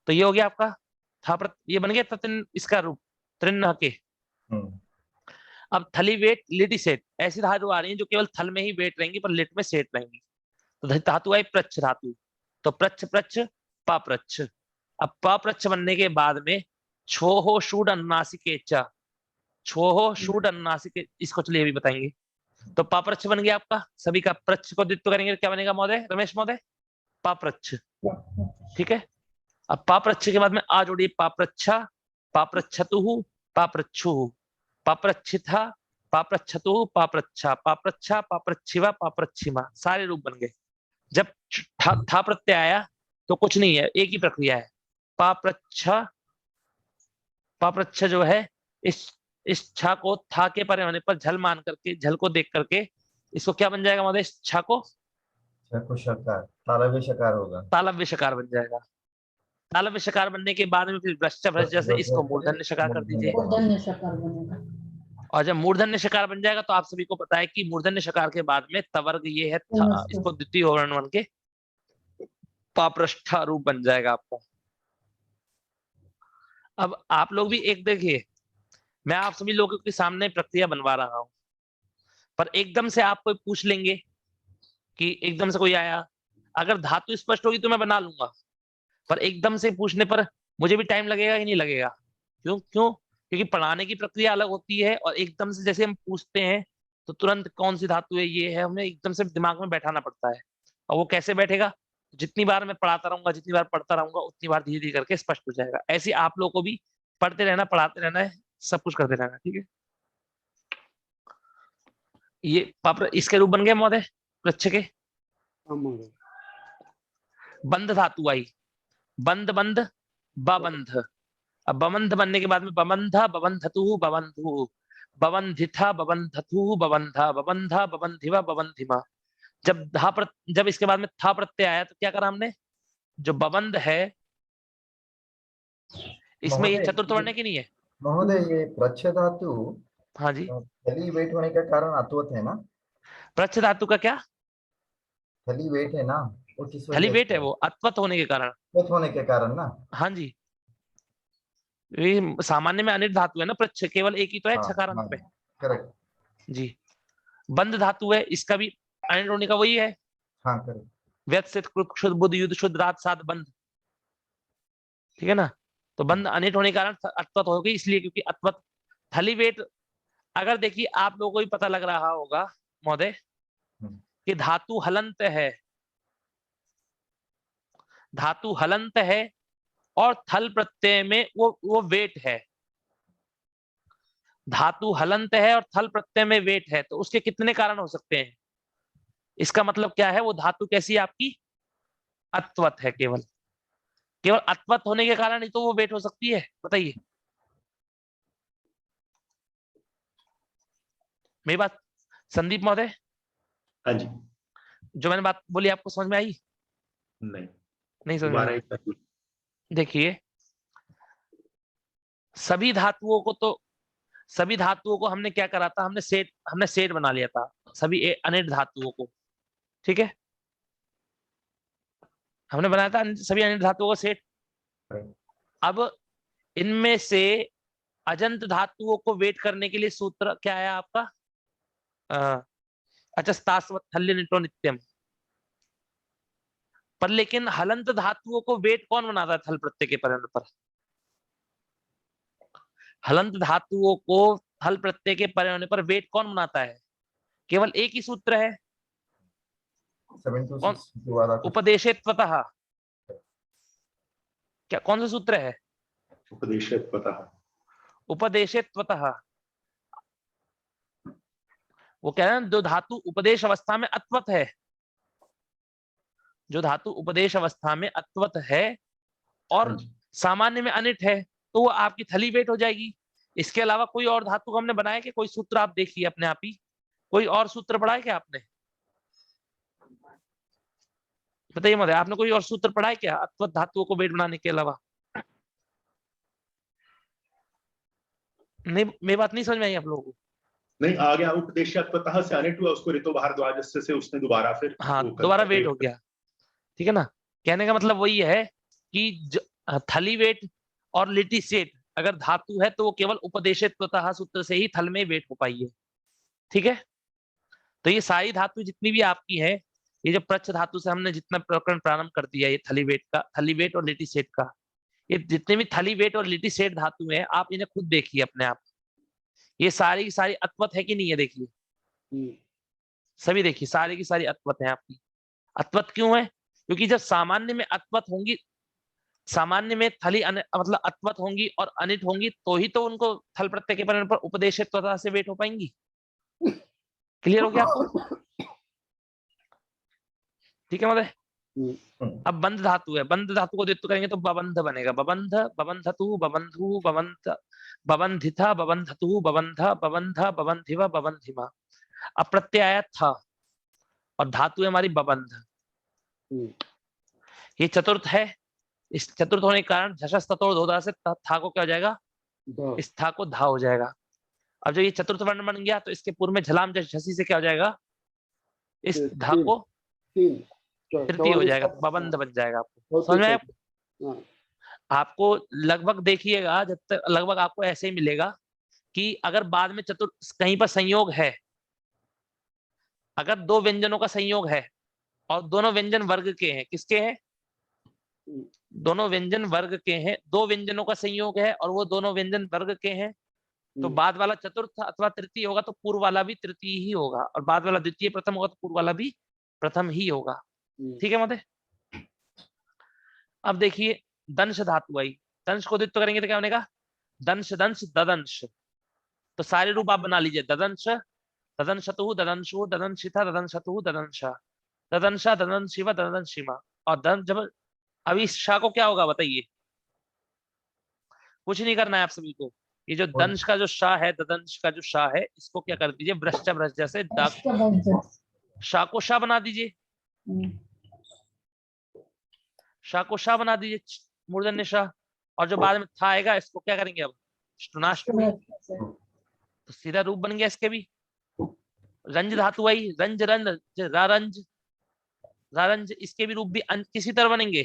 तो ये हो गया आपका था, ये बन गया ततिन, इसका रूप त्रिन्न के। अब थली वेट लिटी सेट, ऐसी धातु आ रही है जो केवल थल में ही वेट रहेंगी पर लिट में सेट रहेंगी। तो धातु आई प्रच्छ धातु, तो प्रच्छ प्रच्छ पाप्रच्छ। अब पाप्रच्छ बनने के बाद में छोहो शूड अनुनासिके च, छोहो शूड अनुनासिके, इसको चलिए अभी बताएंगे। तो पाप्रच्छ बन गया आपका, सभी का प्रच्छ को द्वित्व करेंगे क्या बनेगा महोदय, रमेश महोदय, पाप्रच्छ, ठीक है। अब पाप्रच्छ के बाद में आ जोड़िए, पाप्रच्छा, पाप्रच्छतुः, पाप्रच्छुः, पाप्रच्छिता, पाप्रच्छतुः, पाप्रच्छा, पाप्रच्छा, पाप्रच्छिवा, पाप्रच्छिमा, सारे रूप बन गए। जब था प्रत्यय आया तो कुछ नहीं है, एक ही प्रक्रिया है। पाप्रच्छा, पाप्रच्छा जो है इस छा को था के परे होने पर झल मान करके, झल को देख करके इसको क्या बन जाएगा महोदय, इस छा को शकार, तालव्य शकार होगा, तालव्य शकार बन जाएगा। तालव्य शकार बनने के बाद में फिर भ्रष्ट भ्रष्ट जैसे इसको मूर्धन्य शकार कर दीजिए। मूर्धन्य शकार बनेगा। और जब मूर्धन्य शकार बन जाएगा तो आप सभी को पता है कि मूर्धन्य शकार के बाद में तवर्ग ये है था, इसको द्वितीय वर्ण बन के पापृष्ठा रूप बन जाएगा आपका। अब आप लोग भी एक देखिए, मैं आप सभी लोगों के सामने प्रक्रिया बनवा रहा हूं, पर एकदम से आप कोई पूछ लेंगे कि एकदम से कोई आया, अगर धातु स्पष्ट होगी तो मैं बना लूंगा, पर एकदम से पूछने पर मुझे भी टाइम लगेगा कि नहीं लगेगा। क्यों क्योंकि पढ़ाने की प्रक्रिया अलग होती है, और एकदम से जैसे हम पूछते हैं तो तुरंत कौन सी धातु है ये है, हमें एकदम से दिमाग में बैठाना पड़ता है। और वो कैसे बैठेगा, जितनी बार मैं पढ़ाता रहूंगा, जितनी बार पढ़ता रहूंगा, उतनी बार धीरे धीरे करके स्पष्ट हो जाएगा। ऐसे ही आप लोगों को भी पढ़ते रहना, पढ़ाते रहना है, सब कुछ करते रहना, ठीक है। ये इसके रूप बन गए महोदय प्रच्छ के। बंध धातु आई, बंध बंध बबंध। अब बबंध बनने के बाद में बबंधा बबंधतु बबंधु, बबंधिथा बबंधतु बबंधा, बबंधा बबंधिवा बबंधिमा। जब इसके बाद में था प्रत्यय आया तो क्या करा हमने, जो बबंध है इसमें ये महोदय, चतुर्थ वर्ण है कि नहीं है? महोदय ये प्रच्छ धातु हाँ जी, थली वेट होने का कारण अत्वत है ना? प्रच्छ धातु का क्या, थली वेट है ना, वो किस थली वजह वेट से है, वो अत्वत होने के कारण। अत्वत होने के कारण ना? हाँ जी, ये सामान्य में अनिट धातु है ना, प्रच्छ केवल एक ही तो है हाँ छकार अंत हाँ, पे। करेक्ट। जी, बंध धातु है, इसका भी अनिट होने का वही है, हाँ करेक्ट। व्यत सित कृत शुद्ध बुद्ध युद्ध शुद्ध रात सात बंध, ठीक है ना। तो बंध अनिट होने के कारण अत्वत हो गई, इसलिए क्योंकि अत्वत थली वेट। अगर देखिए आप लोगों को भी पता लग रहा होगा महोदय कि धातु हलंत है, धातु हलंत है और थल प्रत्यय में वो वेट है। धातु हलंत है और थल प्रत्यय में वेट है, तो उसके कितने कारण हो सकते हैं? इसका मतलब क्या है, वो धातु कैसी है आपकी, अत्वत है। केवल केवल अत्वत होने के कारण ही तो वो वेट हो सकती है, बताइए। मेरी बात संदीप महोदय, हाँ जी, जो मैंने बात बोली आपको समझ में आई? नहीं, नहीं समझ में दोबारा आई? एक बार बोलिए। देखिए, सभी धातुओं को हमने क्या करा था, हमने सेट बना लिया था सभी अनिट धातुओं को, ठीक है। हमने बनाया था सभी अनिट धातुओं को सेट। अब इनमें से अजंत धातुओं को वेट करने के लिए सूत्र क्या है आपका, अचस्तास्वत् थल्य निटो नित्यम। पर लेकिन हलंत धातुओं को वेट कौन बनाता है थल प्रत्यय के परिणाम पर? हलंत धातुओं को हल प्रत्यय के परे होने पर वेट कौन बनाता है? केवल एक ही सूत्र है, 7 to कौन? 6 के बाद आता है। उपदेशेत्वतः। क्या कौन सा सूत्र है? उपदेशत्वतः। उपदेशेत्वतः। वो कह रहे हैं जो धातु उपदेश अवस्था में अत्वत है, जो धातु उपदेश अवस्था में अत्वत है और हाँ जी। सामान्य में अनिट है, तो वो आपकी थली वेट हो जाएगी। इसके अलावा कोई और धातु हमने बनाया कि कोई सूत्र आप देखिए अपने आप ही, कोई और सूत्र पढ़ा है क्या आपने? बताइए महोदय, आपने कोई और सूत्र पढ़ा है क्या अत्वत धातुओं को वेट बनाने के अलावा? नहीं, मेरी बात नहीं समझ में आई आप लोगों को? नहीं, आ गया उपदेशत्वतः से अनिट हुआ, उसको ऋतो भारद्वाज से उसने दोबारा फिर हाँ, वो कर दोबारा दिया, वेट हो गया, ठीक है ना। कहने का मतलब वही है कि थली वेट और लिटी सेट अगर धातु है तो वो केवल उपदेशत्वतः सूत्र से ही थल में वेट हो पाई है, ठीक है। तो ये सारी धातु जितनी भी आपकी है, ये जो प्रच्छ धातु से हमने जितना प्रकरण प्रारंभ कर दिया, ये थली वेट का, थली वेट और लिटी सेट का, ये जितने भी थली वेट और लिटी सेट धातु हैं, आप इन्हें खुद देखिए अपने आप, ये सारी की सारी अत्वत है कि नहीं है? देखिए सभी, देखिए सारी की सारी अत्वत है आपकी। अत्वत क्यों है? क्योंकि जब सामान्य में अत्वत होंगी, सामान्य में थली मतलब अत्वत होंगी और अनिट होंगी, तो ही तो उनको थल प्रत्यय के परिणाम पर उपदेशत्वता से वेट हो पाएंगी। क्लियर हो गया आपको? ठीक है महोदय। अब बंध धातु है, बंध धातु को द्वित्व करेंगे तो बबंध बनेगा, बबंध, बबंधतु, बबंधु, बबंध, बबंधिथा, बबंधतु, बबंध, बबंध, बबंधिव, बबंधिमा। अब प्रत्यय आया था और धातु है हमारी बबंध, ये चतुर्थ है। इस चतुर्थ होने के कारण झषस ततोड़ धोधा से था को क्या हो जाएगा, इस था को धा हो जाएगा। अब जब ये चतुर्थ वर्ण बन गया तो इसके पूर्व में झलाम झसी से क्या हो जाएगा, इस धा को तृतीय हो जाएगा, बबंध बन जाएगा। आपको समझ में आया? आपको लगभग देखिएगा, जब तक लगभग आपको ऐसे ही मिलेगा कि अगर बाद में चतुर्थ कहीं पर संयोग है, अगर दो व्यंजनों का संयोग है और दोनों व्यंजन वर्ग के हैं, किसके हैं? दोनों व्यंजन वर्ग के हैं, दो व्यंजनों का संयोग है और वो दोनों व्यंजन वर्ग के हैं, तो बाद वाला चतुर्थ अथवा तृतीय होगा तो पूर्व वाला भी तृतीय ही होगा, और बाद वाला द्वितीय प्रथम होगा तो पूर्व वाला भी प्रथम ही होगा, ठीक है महोदय। अब देखिए दंश धातु आई, दंश को द्वित्व करेंगे तो क्या बनेगा, दंश दंश ददंश। तो सारे रूप आप बना लीजिए, ददंश, ददंशतु, ददंशु, ददंशिथा, ददंशतु, ददंशा, ददंशा, ददंशिव, ददंशिमा। और दंश जब, अभी इस शा को क्या होगा बताइए? कुछ नहीं करना है आप सभी को, ये जो दंश का जो शा है, ददंश का जो शा है, इसको क्या कर दीजिए, भ्रष्ट भ्रष्ट से दाग, शाह को शाह बना दीजिए, शाह को शाह बना दीजिए, मूर्धन्य शाह। और जो बाद में था आएगा इसको क्या करेंगे अब, ष्टुनाष्टुमी। तो सीधा रूप बन गया इसके भी। रंज धातु आई, रंज रंज रारंज रारंज, इसके भी रूप भी किसी तरह बनेंगे,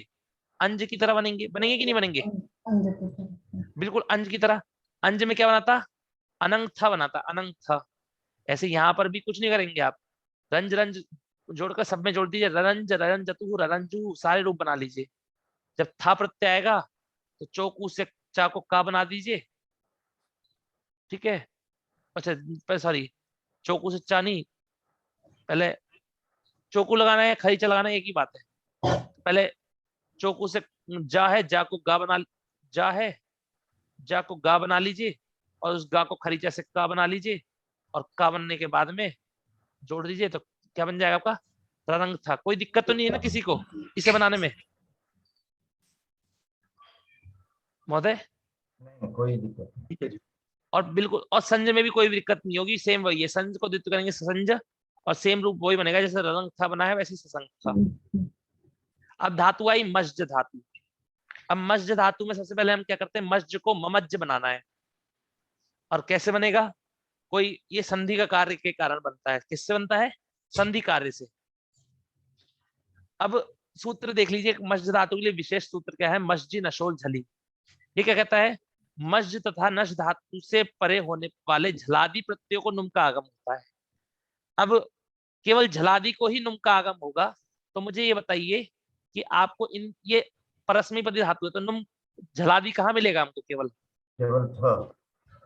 अंज की तरह बनेंगे, बनेंगे कि नहीं बनेंगे, बिल्कुल अंज की तरह। अंज में क्या बना था, अनंग था बना था, अनंग था। ऐसे यहाँ पर भी कुछ नहीं करेंगे आप, रंज रंज जोड़कर सब में जोड़ दीजिए, ररंज ररंजतु ररंजू, सारे रूप बना लीजिए। जब था प्रत्यय आएगा तो चौकू से चा को का बना दीजिए, ठीक है। अच्छा सॉरी, चौकू से चा नहीं, पहले चौकू लगाना है खरीचा लगाना है, एक ही बात है। पहले चौकू से जा है, जा को गा बना, जा है, जा को गा बना लीजिए, और उस गा को खरीचा से का बना लीजिए, और का बनने के बाद में जोड़ दीजिए, तो क्या बन जाएगा आपका, रंग था। कोई दिक्कत तो नहीं है ना किसी को इसे बनाने में महोदय? नहीं कोई दिक्कत नहीं। ठीक है जी। और बिल्कुल, और संज में भी कोई दिक्कत नहीं होगी, सेम वही है, संज को द्वित्व करेंगे संज, और सेम रूप वही बनेगा जैसे रंग था बना है वैसे ससंग था। अब धातु आई मज्ज धातु। अब मज्ज धातु में सबसे पहले हम क्या करते हैं, मज्ज को ममज्ज बनाना है। और कैसे बनेगा, कोई ये संधि का कार्य के कारण बनता है। किससे बनता है, संधि कार्य से। अब सूत्र देख लीजिए, मज्ज धातु के लिए विशेष सूत्र क्या है, मज्जी नशोल झली। ये क्या कहता है, मज्ज तथा नश धातु से परे होने वाले झलादि प्रत्ययों को नुम का आगम होता है। अब केवल झलादि को ही नुम का आगम होगा, तो मुझे ये बताइए कि आपको इन ये परस्मैपदी धातु है, तो नुम झलादि कहाँ मिलेगा हमको, केवल केवल था।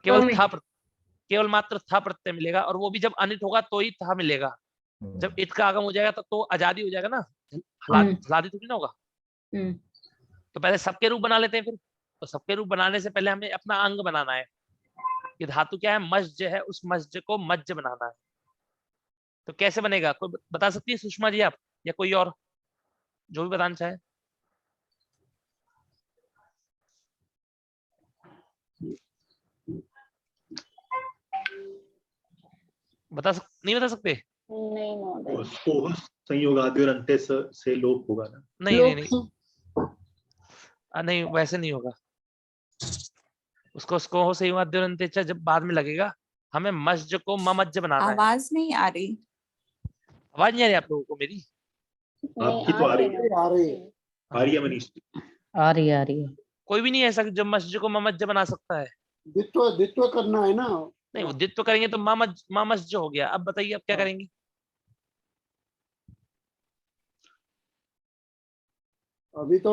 केवल था, केवल मात्र था प्रत्यय मिलेगा, और वो भी जब अनिट होगा तो ही था मिलेगा। जब इत का आगम हो जाएगा तो आजादी हो जाएगा ना, झलादि थोड़ी ना होगा। तो पहले सबके रूप बना लेते हैं फिर। तो सबके रूप बनाने से पहले हमें अपना अंग बनाना है। ये धातु क्या है, मज्ज है, उस मज्ज को मज्ज बनाना है। तो कैसे बनेगा, कोई बता सकती है सुषमा जी आप, या कोई और जो भी बताना चाहे? नहीं बता सकते? नहीं महोदय। स्तोह संयोगादि और अंत्य से लोप होगा ना? नहीं, नहीं वैसे नहीं होगा। उसको उसको सही मध्य जब बाद में लगेगा। हमें मज्ज को ममज्ज बनाना है। आवाज नहीं आ रही। आवाज नहीं आ रही आप लोगों को मेरी? आपकी तो आ रही है। आ रही है। आ रही है मनीष जी? आ रही है। कोई भी नहीं ऐसा जो मस्ज को ममज्ज बना सकता है? द्वित्व करना है ना। नहीं, वो द्वित्व करेंगे तो मामज्ज हो गया। अब बताइए अब क्या करेंगे? अभी तो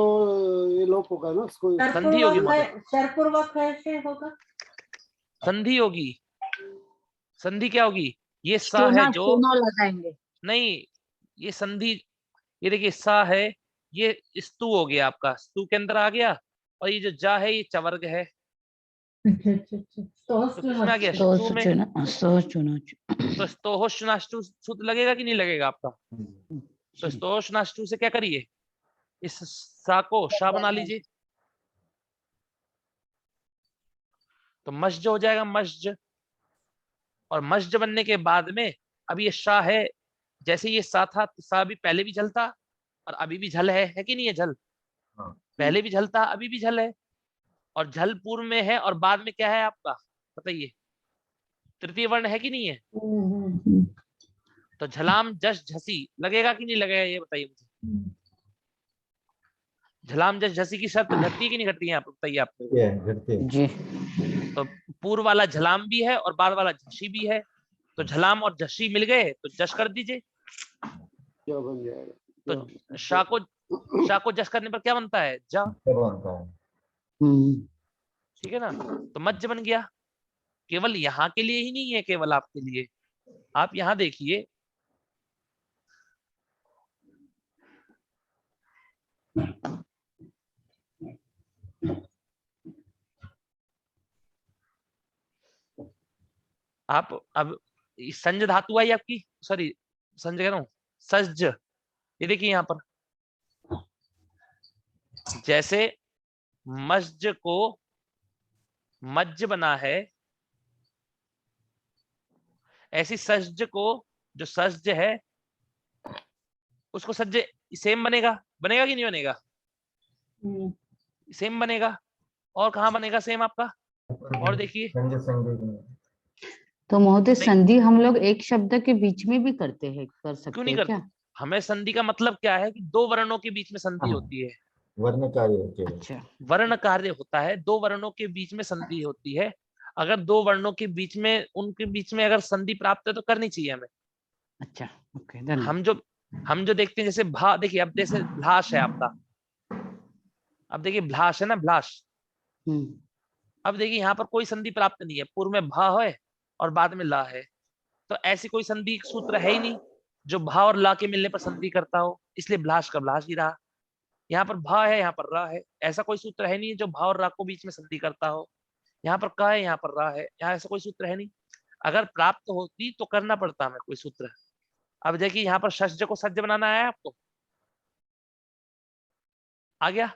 ये लोप होगा ना उसको। संधि होगी सरपूर्वक कैसे होगा? संधि होगी। संधि क्या होगी, ये सा है जो लगाएंगे। नहीं, ये संधि, ये देखिए सा है, ये स्तु हो गया आपका, स्तु के अंदर आ गया, और ये जो जा है ये चवर्ग है। तो किसमें आ गया, स्तु में। तो स्तोहोष्णाष्टु सूत्र लगेगा कि नहीं लगेगा आपका? तो स्तोहोष्णाष्टु से क्या करिए, इस सा को शा बना लीजिए, तो मस्ज हो जाएगा, मस्ज। और मस्ज बनने के बाद में अब ये शा है, जैसे ये सा था तो सा भी पहले भी झल था और अभी भी झल है कि नहीं है झल? पहले भी झल था, अभी भी झल है, और झल पूर्व में है, और बाद में क्या है आपका बताइए, तृतीय वर्ण है कि नहीं है? तो झलाम जश झसी लगेगा कि नहीं लगेगा, ये बताइए मुझे। झलाम जश झसी की शर्त घटती है कि नहीं घटती है, आप बताइए आपको जी। तो पूर्व वाला झलाम भी है और बाद वाला झसी भी है, तो झलाम और झसी मिल गए तो जश कर दीजिए। क्या बन जाएगा? तो शाह को जश करने पर क्या बनता है, जा। ठीक है ना, तो मज्ज बन गया। केवल यहाँ के लिए ही नहीं है, केवल आपके लिए। आप यहाँ देखिए, आप अब संज धातु आई आपकी, सॉरी संज कह रहा हूं, सज्ज। ये देखिए यहाँ पर, जैसे मस्ज को मज्ज बना है, ऐसी सज्ज को, जो सज्ज है उसको सज्जे सेम बनेगा, बनेगा कि नहीं बनेगा? हम्म, सेम बनेगा। और कहाँ बनेगा सेम आपका? और देखिए संजय संजय नहीं। तो महोदय नहीं, संधि हम लोग एक शब्द के बीच में भी करते हैं, कर क्यों सकते नहीं हैं करते? क्या? हमें संधि का मतलब क्या है कि दो वर्णों के बीच में संधि हाँ। होती है। वर्ण कार्य केवल। अच्छा, वर्ण कार्य होता है, दो वर्णों के बीच में संधि होती है। अगर दो वर्णों के बीच में, उनके बीच में अगर संधि प्राप्त है तो करनी चाहिए हमें। अच्छा, ओके, धन्यवाद। हम जो देखते हैं, जैसे भा, देखिए अब जैसे भ्लाश है आपका, अब देखिए भ्लाश है ना, भ्लाश। हम्म, अब देखिए यहाँ पर कोई संधि प्राप्त नहीं है, पूर्व में भा है और बाद में ला है, तो ऐसी कोई संधि सूत्र है ही नहीं जो भा और ला के मिलने पर संधि करता हो, इसलिए भ्लाश का भ्लाश ही रहा। यहाँ पर भा है, यहाँ पर रा है, ऐसा कोई सूत्र है नहीं जो भा और रा को बीच में संधि करता हो। यहाँ पर का है, यहाँ पर रा है, यहाँ ऐसा कोई सूत्र है नहीं। अगर प्राप्त होती तो करना पड़ता हमें कोई सूत्र। अब देखिए यहाँ पर षष्ज को सज्ज बनाना आया आपको, आ गया।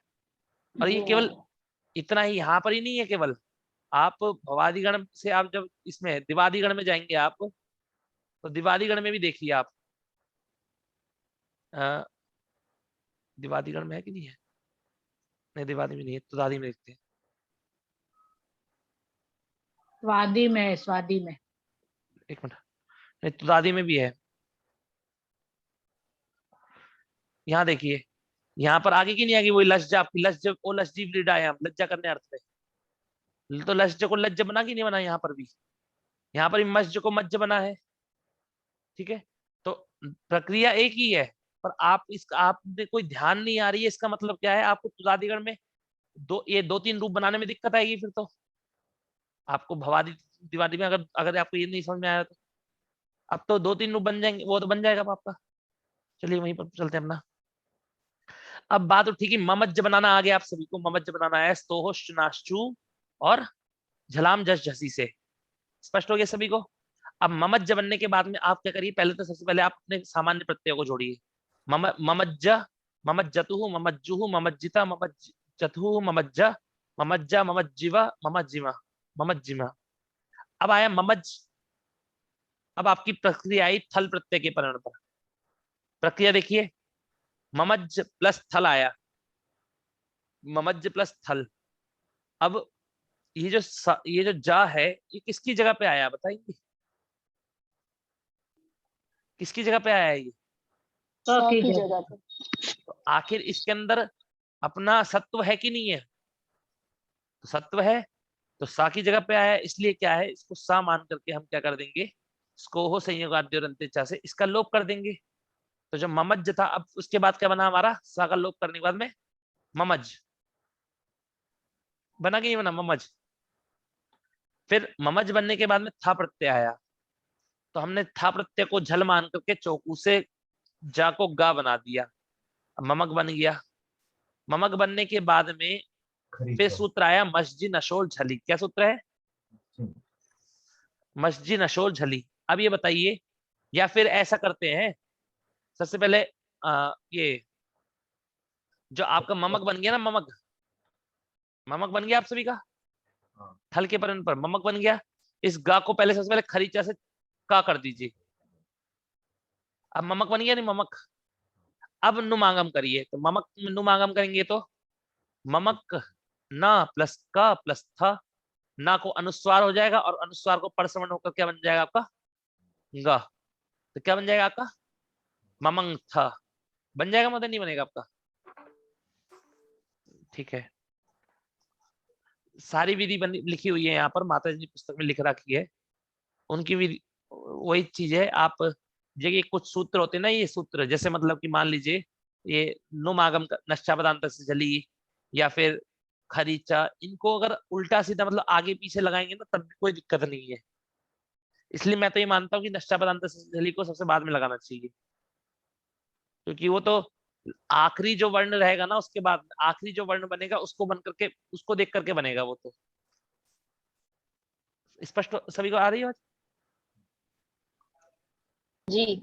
और ये जी केवल महोदय। इतना ही, यहाँ पर ही नहीं है केवल, आप भवादिगण से आप जब इसमें दिवादिगण में जाएंगे आप, तो दिवादिगण में भी देखिए आप, अ, दिवादिगण में है कि नहीं है? नहीं, दिवादी में नहीं है, तुदादी में देखते हैं। स्वादी में, स्वादी में। एक मिनट, नहीं तुदादी में भी है। यहाँ देखिए, यहाँ पर आगे की नहीं आगे, वही लज्जा आपकी, लज्ज ओ लज्जी वृडायाम, लज्जा करने अर्थ में, तो लज्ज को लज्ज बना कि नहीं बना? यहाँ पर भी, यहाँ पर भी मज्ज को मज्ज बना है, ठीक है। तो प्रक्रिया एक ही है, पर आपने कोई ध्यान नहीं आ रही है, इसका मतलब क्या है? आपको तुदादिगण में ये दो तीन रूप बनाने में दिक्कत आएगी फिर तो आपको। भवादी दिवादी में अगर अगर आपको ये नहीं समझ में आया तो अब तो दो तीन रूप बन जाएंगे, वो तो बन जाएगा अब आपका। चलिए वहीं पर चलते हैं अपना। अब बात तो ठीक है, ममज्ज बनाना आ गया आप सभी को, ममज्ज बनाना है स्तोहोश्च नाश्चू और झलाम जस झसी से, स्पष्ट हो गया सभी को। अब ममज्ज बनने के बाद में आप क्या करिए, पहले तो सबसे पहले आप अपने सामान्य प्रत्ययों को जोड़िए। ममज्ज, ममज्जतुः, ममज्जुः, ममज्जिता, ममज्जतुः, ममज्जा, ममज्जा, ममज्जिवा, ममज्जिमा, ममज्जिमा। अब आया ममज्ज। अब आपकी प्रक्रिया आई थल प्रत्यय के परिणाम पर। प्रक्रिया देखिए, ममज्ज प्लस थल आया, ममज्ज प्लस थल। अब ये जो जा है, ये किसकी जगह पे आया बताइए? किसकी जगह पे आया है ये? स की जगह पर। तो आखिर इसके अंदर अपना सत्व है कि नहीं है? तो सत्व है, तो सा की जगह पे आया है, इसलिए क्या है, इसको सा मान करके हम क्या कर देंगे, इसको हो संयोगाद्योरंते चा से इसका लोप कर देंगे। तो जो ममज्ज था, अब उसके बाद क्या बना हमारा? सा का लोप करने के बाद में ममज बना कि नहीं बना? ममज। फिर ममज बनने के बाद में था प्रत्यय आया, तो हमने था प्रत्यय को झल मान करके चौकू से जा को गा बना दिया, अब ममक बन गया। ममक बनने के बाद में फिर खरीचा। सूत्र आया मस्जि नशोल झली। क्या सूत्र है? मस्जि नशोल झली। अब ये बताइए, या फिर ऐसा करते हैं, सबसे पहले ये जो आपका ममक बन गया ना, ममक, ममक बन गया आप सभी का, हाँ। थल के परिणाम पर ममक बन गया। इस गा को पहले सबसे पहले खरीचा से का कर दीजिए, अब ममक बन गया नहीं ममक। अब नुमागम करिए, तो ममक नुमागम करेंगे तो ममक ना प्लस का प्लस था, ना को अनुस्वार हो जाएगा और अनुस्वार को परसमण होकर क्या बन जाएगा आपका? गा। तो क्या बन जाएगा आपका? ममंग था बन जाएगा, मतलब नहीं बनेगा आपका? ठीक है, सारी विधि लिखी हुई है यहाँ पर, माता जी पुस्तक में लिख रखी है उनकी विधि। वही चीज है, आप जगह कुछ सूत्र होते हैं ना, ये सूत्र जैसे मतलब कि मान लीजिए ये नुमागम नश्चापदांत से जली या फिर खरीचा, इनको अगर उल्टा सीधा मतलब आगे पीछे लगाएंगे ना तब भी कोई दिक्कत नहीं है। इसलिए मैं तो ये मानता हूँ कि नश्चापदांत से जली को सबसे बाद में लगाना चाहिए, क्योंकि वो तो आखिरी जो वर्ण रहेगा ना, उसके बाद आखिरी जो वर्ण बनेगा उसको बन करके, उसको देख करके बनेगा वो तो। स्पष्ट सभी को आ रही है बात? जी।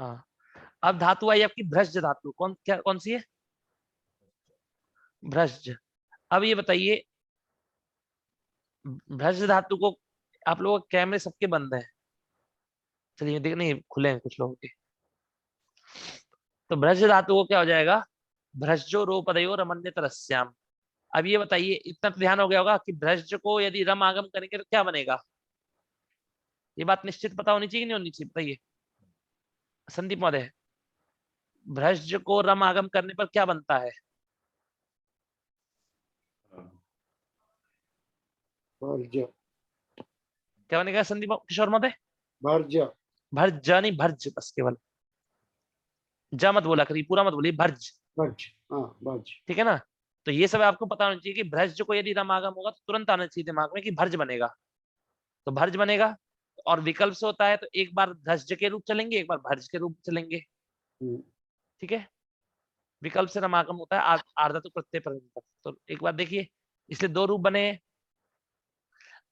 हाँ। अब धातु आई आपकी भ्रज धातु, कौन सी है? भ्रज। अब ये बताइए, भ्रज धातु को, आप लोगों के कैमरे सबके बंद हैं, चलिए देख नहीं खुले हैं कुछ लोगों के। तो भ्रज धातु को क्या हो जाएगा, भ्रजो रोपदयो रमन्य तरस्याम। अब ये बताइए, इतना तो ध्यान हो गया होगा कि भ्रज को यदि रम आगम करेंगे तो क्या बनेगा। ये बात निश्चित पता होनी चाहिए कि नहीं होनी चाहिए, बताइए संदीप महोदय। भ्रज को रम आगम करने पर क्या बनता है। भर्ज क्या बनेगा संदीप किशोर महोदय। भर्ज भर्ज नहीं, भर्ज बस केवल, जा मत बोला करिए, पूरा मत बोलिए, भर्ज। भर्ज हाँ भर्ज। ठीक है ना। तो ये सब आपको पता होना चाहिए कि भ्रज को यदि रम आगम होगा तो तुरंत आना चाहिए दिमाग में कि भर्ज बनेगा। तो भर्ज बनेगा, और विकल्प से होता है तो एक बार भ्रज के रूप चलेंगे, एक बार भर्ज के रूप चलेंगे। ठीक है, विकल्प से रम आगम होता है आर्धा तो प्रत्यय पर्यंत। तो एक बार देखिए, इसलिए दो रूप बने हैं।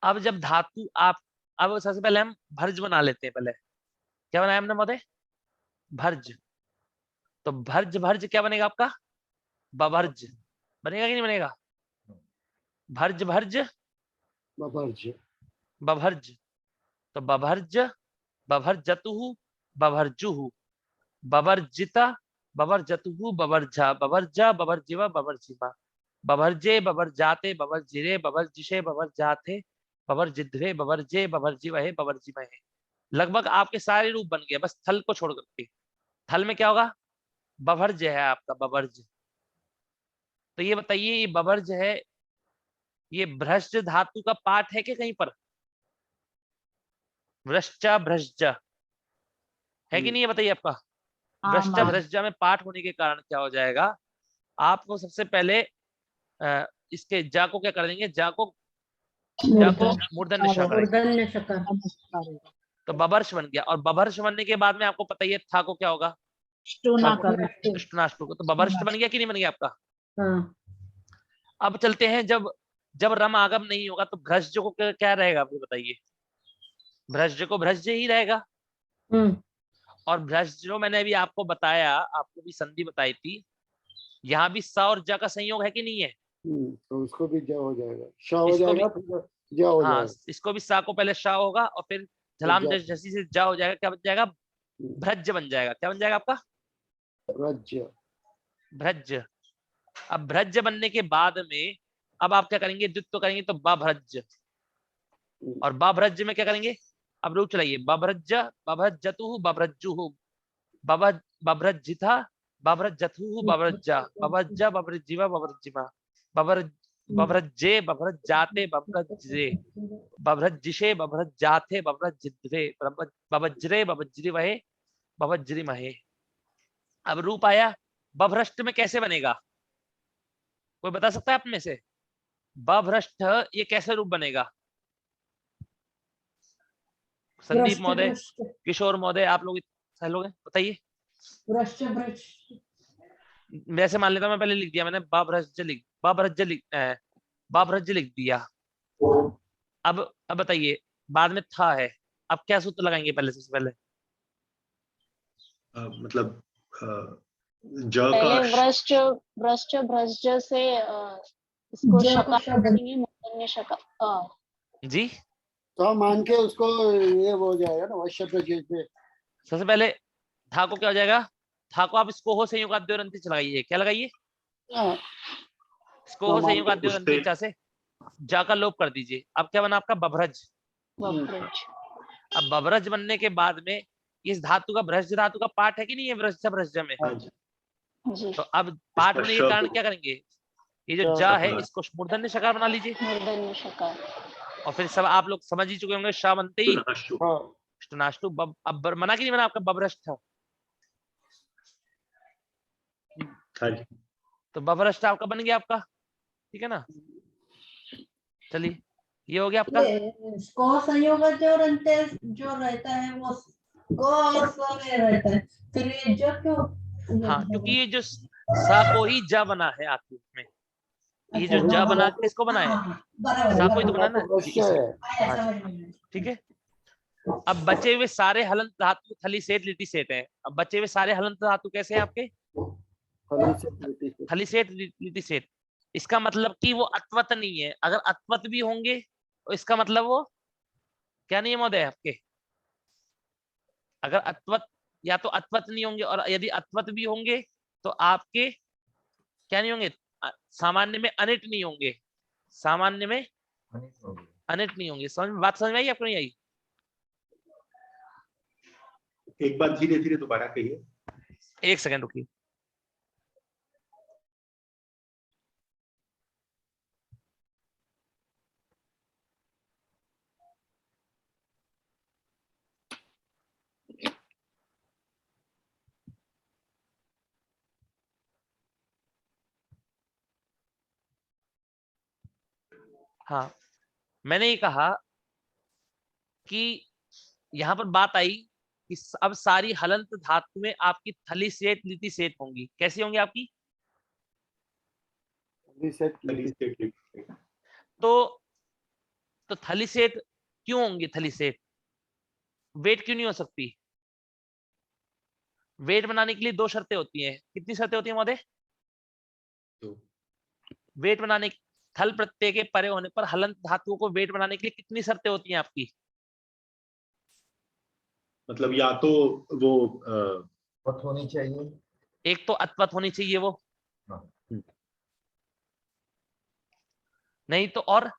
अब जब धातु आप, अब सबसे पहले हम भर्ज बना लेते हैं। पहले क्या बनाया हमने महोदय, भर्ज। तो भर्ज भर्ज क्या बनेगा आपका, बभर्ज बनेगा कि नहीं बनेगा। भर्ज भर्ज भर्ज बभर्ज। तो बभर्ज बभर्जतुहु बभर्जुहु बभर्जिता बभर्जतुहु बभर्जा बभर्जा बभर्जिवा बभर्जिमा बभर्जे बभर्जाते बभर्जिरे बभर्जिशे बभर्जाते बभर्जिध्वे बभर्जे बभर्जिवहे बभर्जिमहे। लगभग आपके सारे रूप बन गए, बस थल को छोड़ करके। थल में क्या होगा, बभर्ज है आपका, बभर्ज। तो ये बताइए, ये बभर्ज है, ये भ्रष्ट धातु का पाठ है कि कहीं पर, भ्रष्टा भ्रष्टा है कि नहीं, ये बताइए आपका। भ्रष्टा भ्रष्टा में पाठ होने के कारण क्या हो जाएगा, आपको सबसे पहले इसके जा को क्या कर देंगे, जा को मूर्धन्य ष करेंगे। तो बबर्ष बन गया, और बबर्ष बनने के बाद में आपको पता ही है था को क्या होगा, अष्टनाष्टु को। तो बबर्ष बन गया कि नहीं बन गया आपका। अब चलते हैं, जब रम आगम नहीं होगा तो भ्रज को क्या रहेगा, आपको बताइए। भ्रज को भ्रज ही रहेगा। और भ्रज जो मैंने अभी आपको बताया, आपको भी संधि बताई थी, यहाँ भी सा और जा का संयोग है कि नहीं है। तो उसको भी जा हो जाएगा, शा हो जाएगा, फिर जा हो जाएगा। इसको भी सा को पहले शा होगा और फिर झलाम जैसी से जा हो जाएगा। क्या बन जाएगा, भ्रज बन जाएगा। क्या बन जाएगा आपका, भ्रज। भ्रज। अब भ्रज बनने के बाद में अब आप क्या करेंगे, द्वित्व करेंगे तो बभ्रज, और बभ्रज में क्या करेंगे, अब रूप चलाइए, बभ्रज बभ्रजतु बभ्रजुहु बभ्रजिथा बभ्रजतु बभ्रजा बभ्रजा बभ्रजिवा बभ्रजिमा बभ्रजे बभ्रजाते बभ्रजे बभ्रजिशे बभ्रजाथे बभ्रजिद्वे बभज्रे बभज्रिवहे बभज्रिमहे। अब रूप आया, बभ्रष्ट में कैसे बनेगा, कोई बता सकता है आप में से। बभ्रष्ट ये कैसे रूप बनेगा, संदीप महोदय, किशोर महोदय, आप लोग लोग हैं, बताइए। वैसे मान लेता मैं पहले लिख दिया मैंने, बाभ्रज लिख दिया। अब बताइए, बाद में था है, अब क्या सूत्र लगाएंगे पहले, सबसे पहले मतलब पहले भ्रष्ट भ्रष्ट से इसको शका देंगे, मूर्धन्य शका जी। तो मान के उसको ये हो जाएगा ना, वह शब्द जैसे। सबसे पहले था को क्या हो जाएगा, था को आप इसको हो संयोगाद्योरंती चलाइए, क्या लगाइए, इसको हो संयोगाद्योरंती चा से जा का लोप कर दीजिए। अब क्या बना आपका, बभ्रज। अब बभ्रज बनने के बाद में इस धातु का, भ्रज धातु का पाठ है कि नहीं है भ्रज में। तो अब पाठ होने के कारण क्या करेंगे, ये जो जा है इसको मूर्धन्य शकार बना लीजिए। मूर्धन्य शकार। और फिर सब आप लोग समझ ही चुके होंगे, शाह बनते ही अष्टनाष्टु। अब मना कि नहीं बना आपका, बभ्रष्ट। तो बभ्रष्ट आपका बन गया आपका, ठीक है ना। चलिए, ये हो गया आपका। स्को संयोग जो रहता है वो स्को में रहता है, फिर ये जो क्यों। हाँ, क्योंकि ये जो सा को ही जा बना है आपके में, ये जो जा बना किसको बनाया, सा को ही तो बना ना। ठीक है। अब बचे हुए सारे हलंत धातु थली सेठ लिटी सेठ हैं। अब बचे हुए सारे हलंत धातु कैसे हैं आपके, थली सेठ लिटी सेठ। इसका मतलब कि वो अत्वत नहीं है। अगर अत्वत भी होंगे तो इसका मतलब वो क्या नहीं है महोदय आपके, अगर अत्वत या तो अत्वत नहीं होंगे, और यदि अत्वत भी होंगे तो आपके क्या नहीं होंगे, सामान्य में अनिट नहीं होंगे, सामान्य में अनिट हो गया। अनिट नहीं होंगे। बात समझ में आई आपको, नहीं आई? एक बार धीरे धीरे दोबारा कहिए। एक सेकंड रुकिए। हाँ, मैंने ये कहा कि यहाँ पर बात आई कि अब सारी हलंत धातुएं आपकी थली सेट लिटि सेट होंगी। कैसी होंगी आपकी? रिसेट थली सेट। तो थली सेट क्यों होंगी? थली सेट वेट क्यों नहीं हो सकती? वेट बनाने के लिए दो शर्तें होती हैं। कितनी शर्तें होती हैं महोदय? तो वेट बनाने, थल प्रत्यय के परे होने पर हलंत धातुओं को वेट बनाने के लिए कितनी शर्तें होती हैं आपकी? मतलब या तो वो पथ होनी चाहिए, एक तो अत्वत होनी चाहिए वो, हाँ। नहीं तो और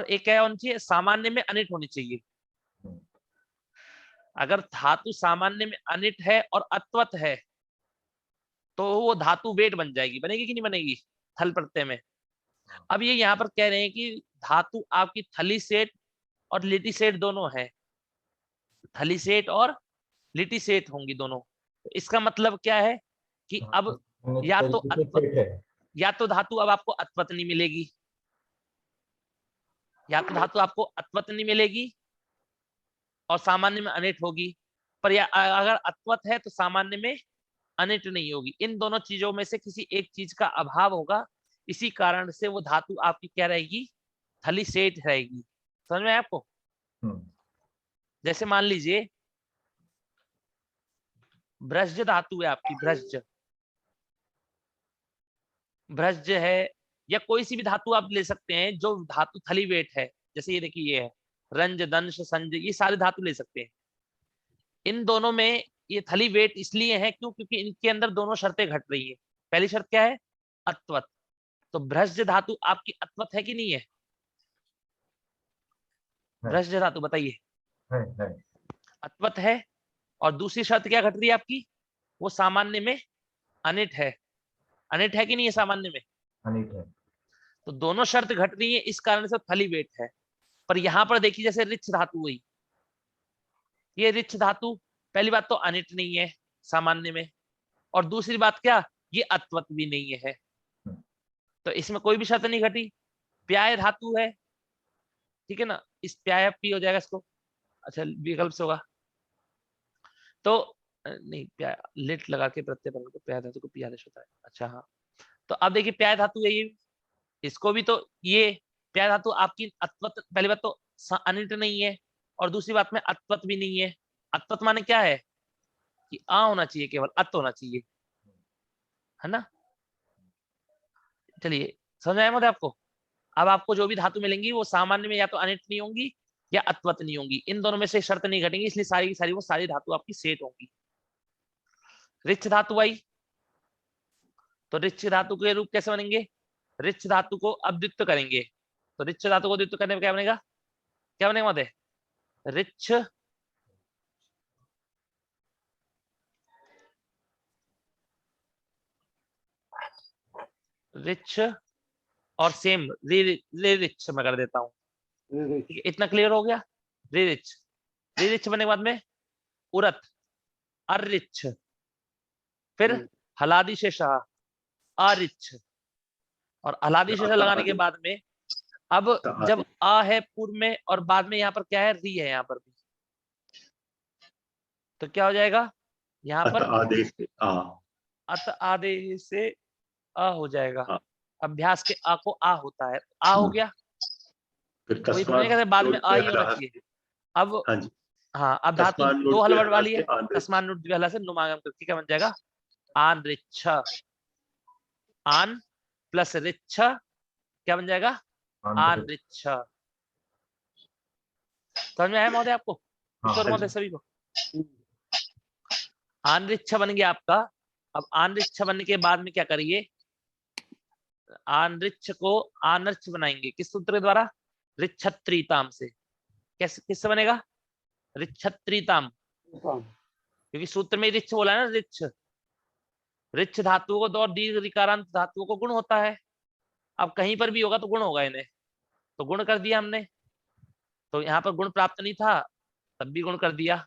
एक क्या होनी चाहिए, सामान्य में अनिट होनी चाहिए। अगर धातु सामान्य में अनिट है और अत्वत है तो वो धातु वेट बन जाएगी। बनेगी कि नहीं बनेगी थल प्रत्यय में? अब ये यहाँ पर कह रहे हैं कि धातु आपकी थली सेट और लिटि सेट दोनों है, थली सेट और लिटि सेट होंगी दोनों। तो इसका मतलब क्या है कि अब या तो तरीके से अत्वत, फिट है। या तो धातु अब आपको अत्वत नहीं मिलेगी, या तो धातु आपको अत्वत नहीं मिलेगी और सामान्य में अनिट होगी, पर या अगर अत्वत है तो सामान्य में अनिट नहीं होगी। इन दोनों चीजों में से किसी एक चीज का अभाव होगा, इसी कारण से वो धातु आपकी क्या रहेगी, थली सेट रहेगी। समझ में आया आपको? जैसे मान लीजिए भ्रज धातु है आपकी, भ्रज है, या कोई सी भी धातु आप ले सकते हैं जो धातु थली वेट है। जैसे ये देखिए, ये है रंज, दंश, संज, ये सारे धातु ले सकते हैं। इन दोनों में ये थली वेट इसलिए है क्योंकि इनके अंदर दोनों शर्तें घट रही है। पहली शर्त क्या है, अत्वत। तो भ्रज धातु आपकी अत्वत है कि नहीं है? भ्रज धातु बताइए, है। अत्वत है। और दूसरी शर्त क्या घट रही है आपकी, वो सामान्य में अनिट है। अनिट है कि नहीं है सामान्य में? अनिट है। तो दोनों शर्त घट रही है, इस कारण से थली वेट है। पर यहां पर देखिए जैसे रिच धातु हुई, ये रिच धातु पहली बात तो अनिट नहीं है सामान्य में, और दूसरी बात क्या, ये अत्वत भी नहीं है। तो इसमें कोई भी शर्त नहीं घटी। प्याय धातु है, ठीक है ना, इस प्याय पी हो जाएगा इसको, अच्छा विकल्प से होगा तो नहीं, प्याय लिट लगा के प्रत्यय बदल को प्याय धातु को पी आदेश होता है। अच्छा हाँ, तो अब देखिए प्याय धातु है ये, इसको भी तो ये प्याय धातु आपकी अत्वत, पहली बात तो अनिट नहीं है और दूसरी बात में अत्वत भी नहीं है। अत्वत माने क्या है कि आ होना चाहिए, केवल अत होना चाहिए, है ना। चलिए समझ आया मुझे आपको? अब आपको जो भी धातु मिलेंगी वो सामान्य में या तो अनिट नहीं होंगी या अत्वत नहीं होंगी, इन दोनों में से शर्त नहीं घटेंगी, इसलिए सारी की सारी वो सारी धातु आपकी सेट होंगी। रिच धातु आई, तो रिच धातु के रूप कैसे बनेंगे, रिच धातु को अब द्वित्व करेंगे, तो रिच धातु को द्वित्व करने में क्या बनेगा, क्या बनेगा महोदय, रिच रिच और सेम रे रिच मैं कर देता हूँ, इतना क्लियर हो गया। रे रिच बनने के बाद में उरत, अरिच, फिर हलादी से शाह, अरिच, और हलादी से शाह लगाने के बाद में अब जब आ है पूर्व में और बाद में यहाँ पर क्या है, री है यहाँ पर भी, तो क्या हो जाएगा यहाँ पर आदेश से आ, अत आदेश से अ हो जाएगा। हाँ। अभ्यास के आ को आ होता है, आ हो गया, फिर वही तो मैंने कहा बाद में आ ही होना चाहिए। अब हाँ जी, हाँ, अब धातु दो हलवट वाली है, तस्मान नुट द्विहला से नुमागम करके क्या बन जाएगा, आन रिच्छ, आन प्लस रिच्छ क्या बन जाएगा, आन रिच्छ। समझ में आया महोदय आपको? हाँ, महोदय सभी को? आनरिच्छ बन गया आपका। अब आनरिच्छ बनने के बाद में क्या करिए, आनरिच्छ को आनर्च बनाएंगे किस सूत्र के द्वारा, रिच्छत्रीताम से। कैसे, किससे बनेगा, रिच्छत्रीताम, हाँ, क्योंकि सूत्र में रिच्छ बोला है ना, रिच्छ, रिच्छ धातुओं को दो और दीर्घ ऋकारांत धातुओं को गुण होता है। अब कहीं पर भी होगा तो गुण होगा इन्हें, तो गुण कर दिया हमने। तो यहाँ पर गुण प्राप्त नहीं था तब भी गुण कर दिया।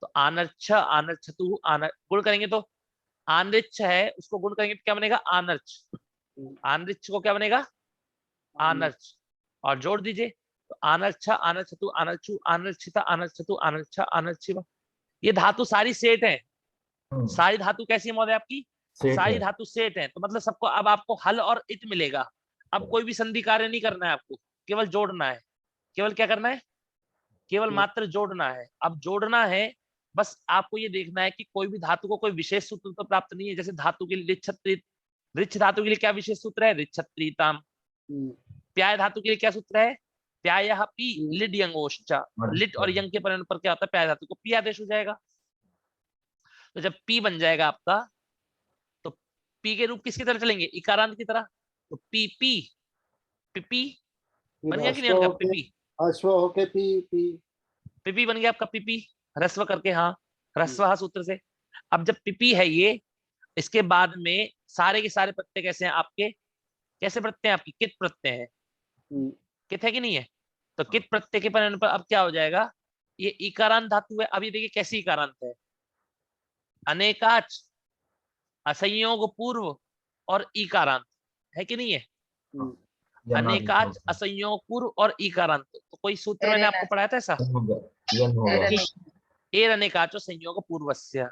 तो आनर्च आनर्चतु आनर, गुण करेंगे तो आनरिच्छ है उसको गुण करेंगे तो क्या बनेगा, आनर्च। आनरिच्छ को क्या बनेगा, आनर्च, और जोड़ दीजिए तो आनर्छ आनर्चतु आनर्चु आनर्चिता आनर्चतु आनर्छ आनर्चिव। ये धातु सारी सेट है। सारी धातु कैसी है महोदय आपकी, सेट सारी है। धातु सेट है, तो मतलब सबको अब आपको हल और इत मिलेगा। अब कोई भी संधि कार्य नहीं करना है आपको, केवल जोड़ना है। केवल क्या करना है, केवल मात्र जोड़ना है। अब जोड़ना है, बस आपको ये देखना है कि कोई भी धातु को कोई विशेष सूत्र तो प्राप्त नहीं है। जैसे धातु के लिए रिच्छत्रित, रिच्छ धातु के लिए क्या विशेष सूत्र है, रिच्छत्रीताम। प्याय धातु के लिए क्या सूत्र है, प्यायः पी लिड यंगोश्च। लिट और यंग के परिणाम पर क्या होता है, प्याय धातु को पी आदेश हो जाएगा। तो जब पी बन जाएगा आपका, तो पी के रूप किसकी तरह चलेंगे, इकारांत की तरह। तो पी पी पिपी बन गया कि नहीं बन गया, पिपी अश्व होके पी पी पिपी बन गया आपका, पिपी ह्रस्व करके, हाँ ह्रस्व सूत्र से। अब जब पिपी है ये, इसके बाद में सारे के सारे प्रत्यय कैसे हैं आपके, कैसे प्रत्यय हैं आपकी, कित प्रत्यय है, कित है कि नहीं है। तो कित प्रत्यय के परिणाम पर अब क्या हो जाएगा, ये इकारांत धातु है। अभी देखिए कैसी इकारांत है, अनेकाच, असंयोग पूर्व और इकारांत है कि नहीं है। अनेकाच, असंयोग पूर्व और इकारांत, तो कोई सूत्र मैंने आपको पढ़ाया था ऐसा, एर अनेकाचो संयोग पूर्वस्य।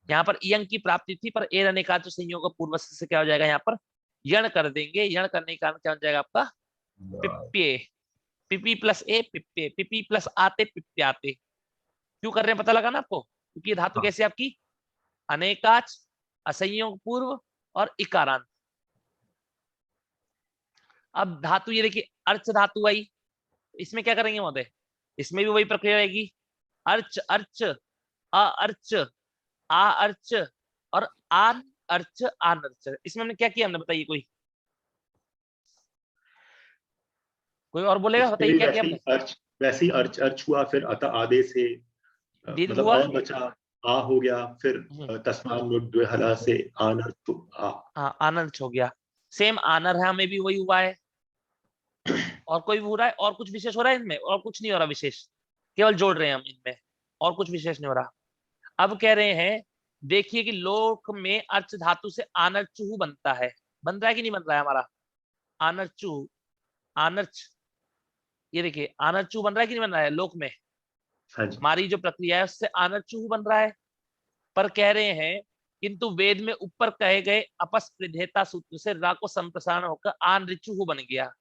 यहाँ पर यंग की प्राप्ति थी, पर एर अनेकाचो संयोग पूर्वस्य से क्या हो जाएगा, यहाँ पर यण कर देंगे। यण करने के कारण क्या हो जाएगा आपका, पिप्पे, पिपी प्लस ए पिप्पे, पिपी प्लस आते पिप्प्याते। क्यों कर रहे हैं पता लगा ना आपको, क्योंकि ये धातु कैसे आपकी, अनेकाच, असंयोग पूर्व और इकारांत। अब धातु ये देखिए अर्च धातु आई, इसमें क्या करेंगे महोदय, इसमें भी वही प्रक्रिया रहेगी, अर्च अर्च, अर्च, अर्च और आन अर्च आन अर्च। इसमें हमने क्या किया, हमने बताइए, कोई और बोलेगा, इसमें बताइए भी क्या किया हमने। वैसे ही अर्च अर्च हुआ, फिर अतः आदेश से दीर्घ मतलब हुआ, अ बचा, आ हो गया, फिर तस्माद्वहला से आनर्थ आ। हाँ आनंद हो गया। सेम आनर है, हमें भी वही हुआ है। और कोई भी हो रहा है, और कुछ विशेष हो रहा है इनमें, और कुछ नहीं हो रहा विशेष, केवल जोड़ रहे हैं हम इनमें, और कुछ विशेष नहीं हो रहा। अब कह रहे हैं देखिए कि लोक में अर्च धातु से आनर्चु बनता है, बन रहा है कि नहीं बन रहा है हमारा, आनर्चु, आनर्च, ये देखिए आनर्चु बन रहा है कि नहीं बन रहा है लोक में। हाँ जी, हमारी जो प्रक्रिया है उससे आनर्चु बन रहा है। पर कह रहे हैं किंतु वेद में ऊपर कहे गए अपस्पृधेता सूत्र से रा को संप्रसारण होकर आन ऋचु बन गया।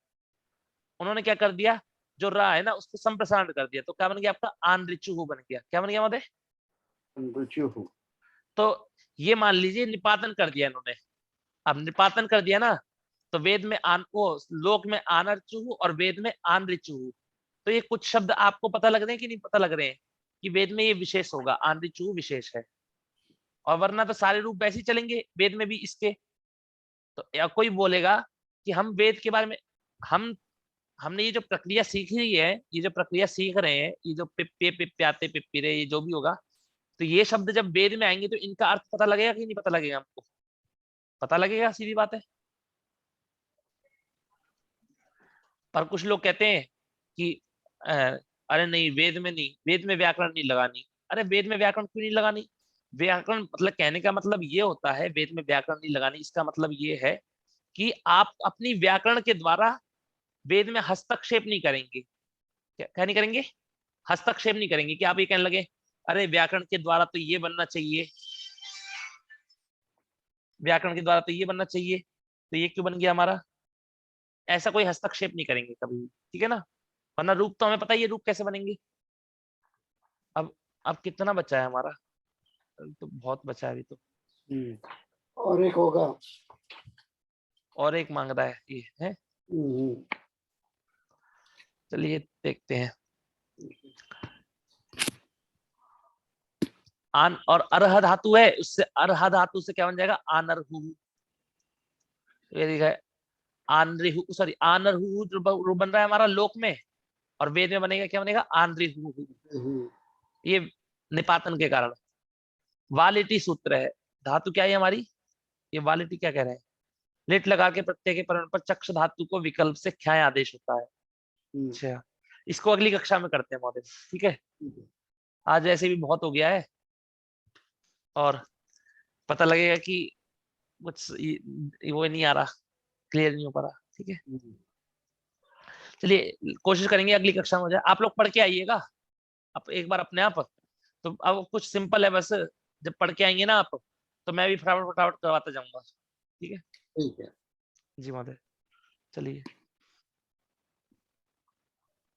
उन्होंने क्या कर दिया, जो रा है ना उसको संप्रसारण कर दिया, तो क्या बन गया आपका, आन ऋचु बन गया। क्या बन गया महोदय, तो ये मान लीजिए निपातन कर दिया इन्होंने। अब निपातन कर दिया ना, तो वेद में आन, वो लोक में आनर्चु और वेद में आन ऋचु। तो ये कुछ शब्द आपको पता लग रहे हैं कि नहीं पता लग रहे हैं, कि वेद में ये विशेष होगा, आन ऋचु विशेष है, और वरना तो सारे रूप वैसे ही चलेंगे वेद में भी इसके। तो या कोई बोलेगा कि हम वेद के बारे में, हमने ये जो प्रक्रिया सीख रही है, ये जो प्रक्रिया सीख रहे हैं, ये जो पिप्पे पिप्प्याते पिप्पिरे, ये जो भी होगा, तो ये शब्द जब वेद में आएंगे तो इनका अर्थ पता लगेगा कि नहीं पता लगेगा, हमको पता लगेगा, सीधी बात है। पर कुछ लोग कहते हैं कि अरे नहीं वेद में नहीं, वेद में व्याकरण नहीं लगानी। अरे वेद में व्याकरण क्यों नहीं लगानी, व्याकरण मतलब कहने का मतलब ये होता है, वेद में व्याकरण नहीं लगानी, इसका मतलब ये है कि आप अपनी व्याकरण के द्वारा वेद में हस्तक्षेप नहीं करेंगे। क्या नहीं करेंगे, हस्तक्षेप नहीं करेंगे, कि आप ये कहने लगे अरे व्याकरण के द्वारा तो ये बनना चाहिए, व्याकरण के द्वारा तो ये बनना चाहिए, तो ये क्यों बन गया हमारा, ऐसा कोई हस्तक्षेप नहीं करेंगे कभी भी, ठीक है ना। वरना रूप तो हमें पता ही है, रूप कैसे बनेंगे। अब कितना बचा है हमारा, तो बहुत बचा है अभी तो, और एक होगा, और एक मांग रहा है ये है। चलिए देखते हैं। आन और अर्ह धातु है, उससे अर्ह धातु से क्या बन जाएगा, आनरहु। ये देखा है, आनरिहु, सॉरी आनरहु जो बन रहा है हमारा लोक में, और वेद में बनेगा क्या बनेगा, आनरिहु। ये निपातन के कारण। वालिटी सूत्र है, धातु क्या है हमारी, ये वालिटी क्या कह रहे हैं, लिट लगा के प्रत्यय के परिणाम पर चक्ष धातु को विकल्प से ख्याय आदेश होता है। अच्छा, इसको अगली कक्षा में करते हैं महोदय, ठीक है। आज ऐसे भी बहुत हो गया है और पता लगेगा कि कुछ वो नहीं आ रहा, क्लियर नहीं हो पा रहा, ठीक है। चलिए कोशिश करेंगे अगली कक्षा में हो जाए। आप लोग पढ़ के आइएगा अब एक बार अपने आप। तो अब कुछ सिंपल है बस, जब पढ़ के आएंगे ना आप, तो मैं भी फटाफट फटाफट करवाता जाऊंगा, ठीक है। ठीक है। जी महोदय, चलिए।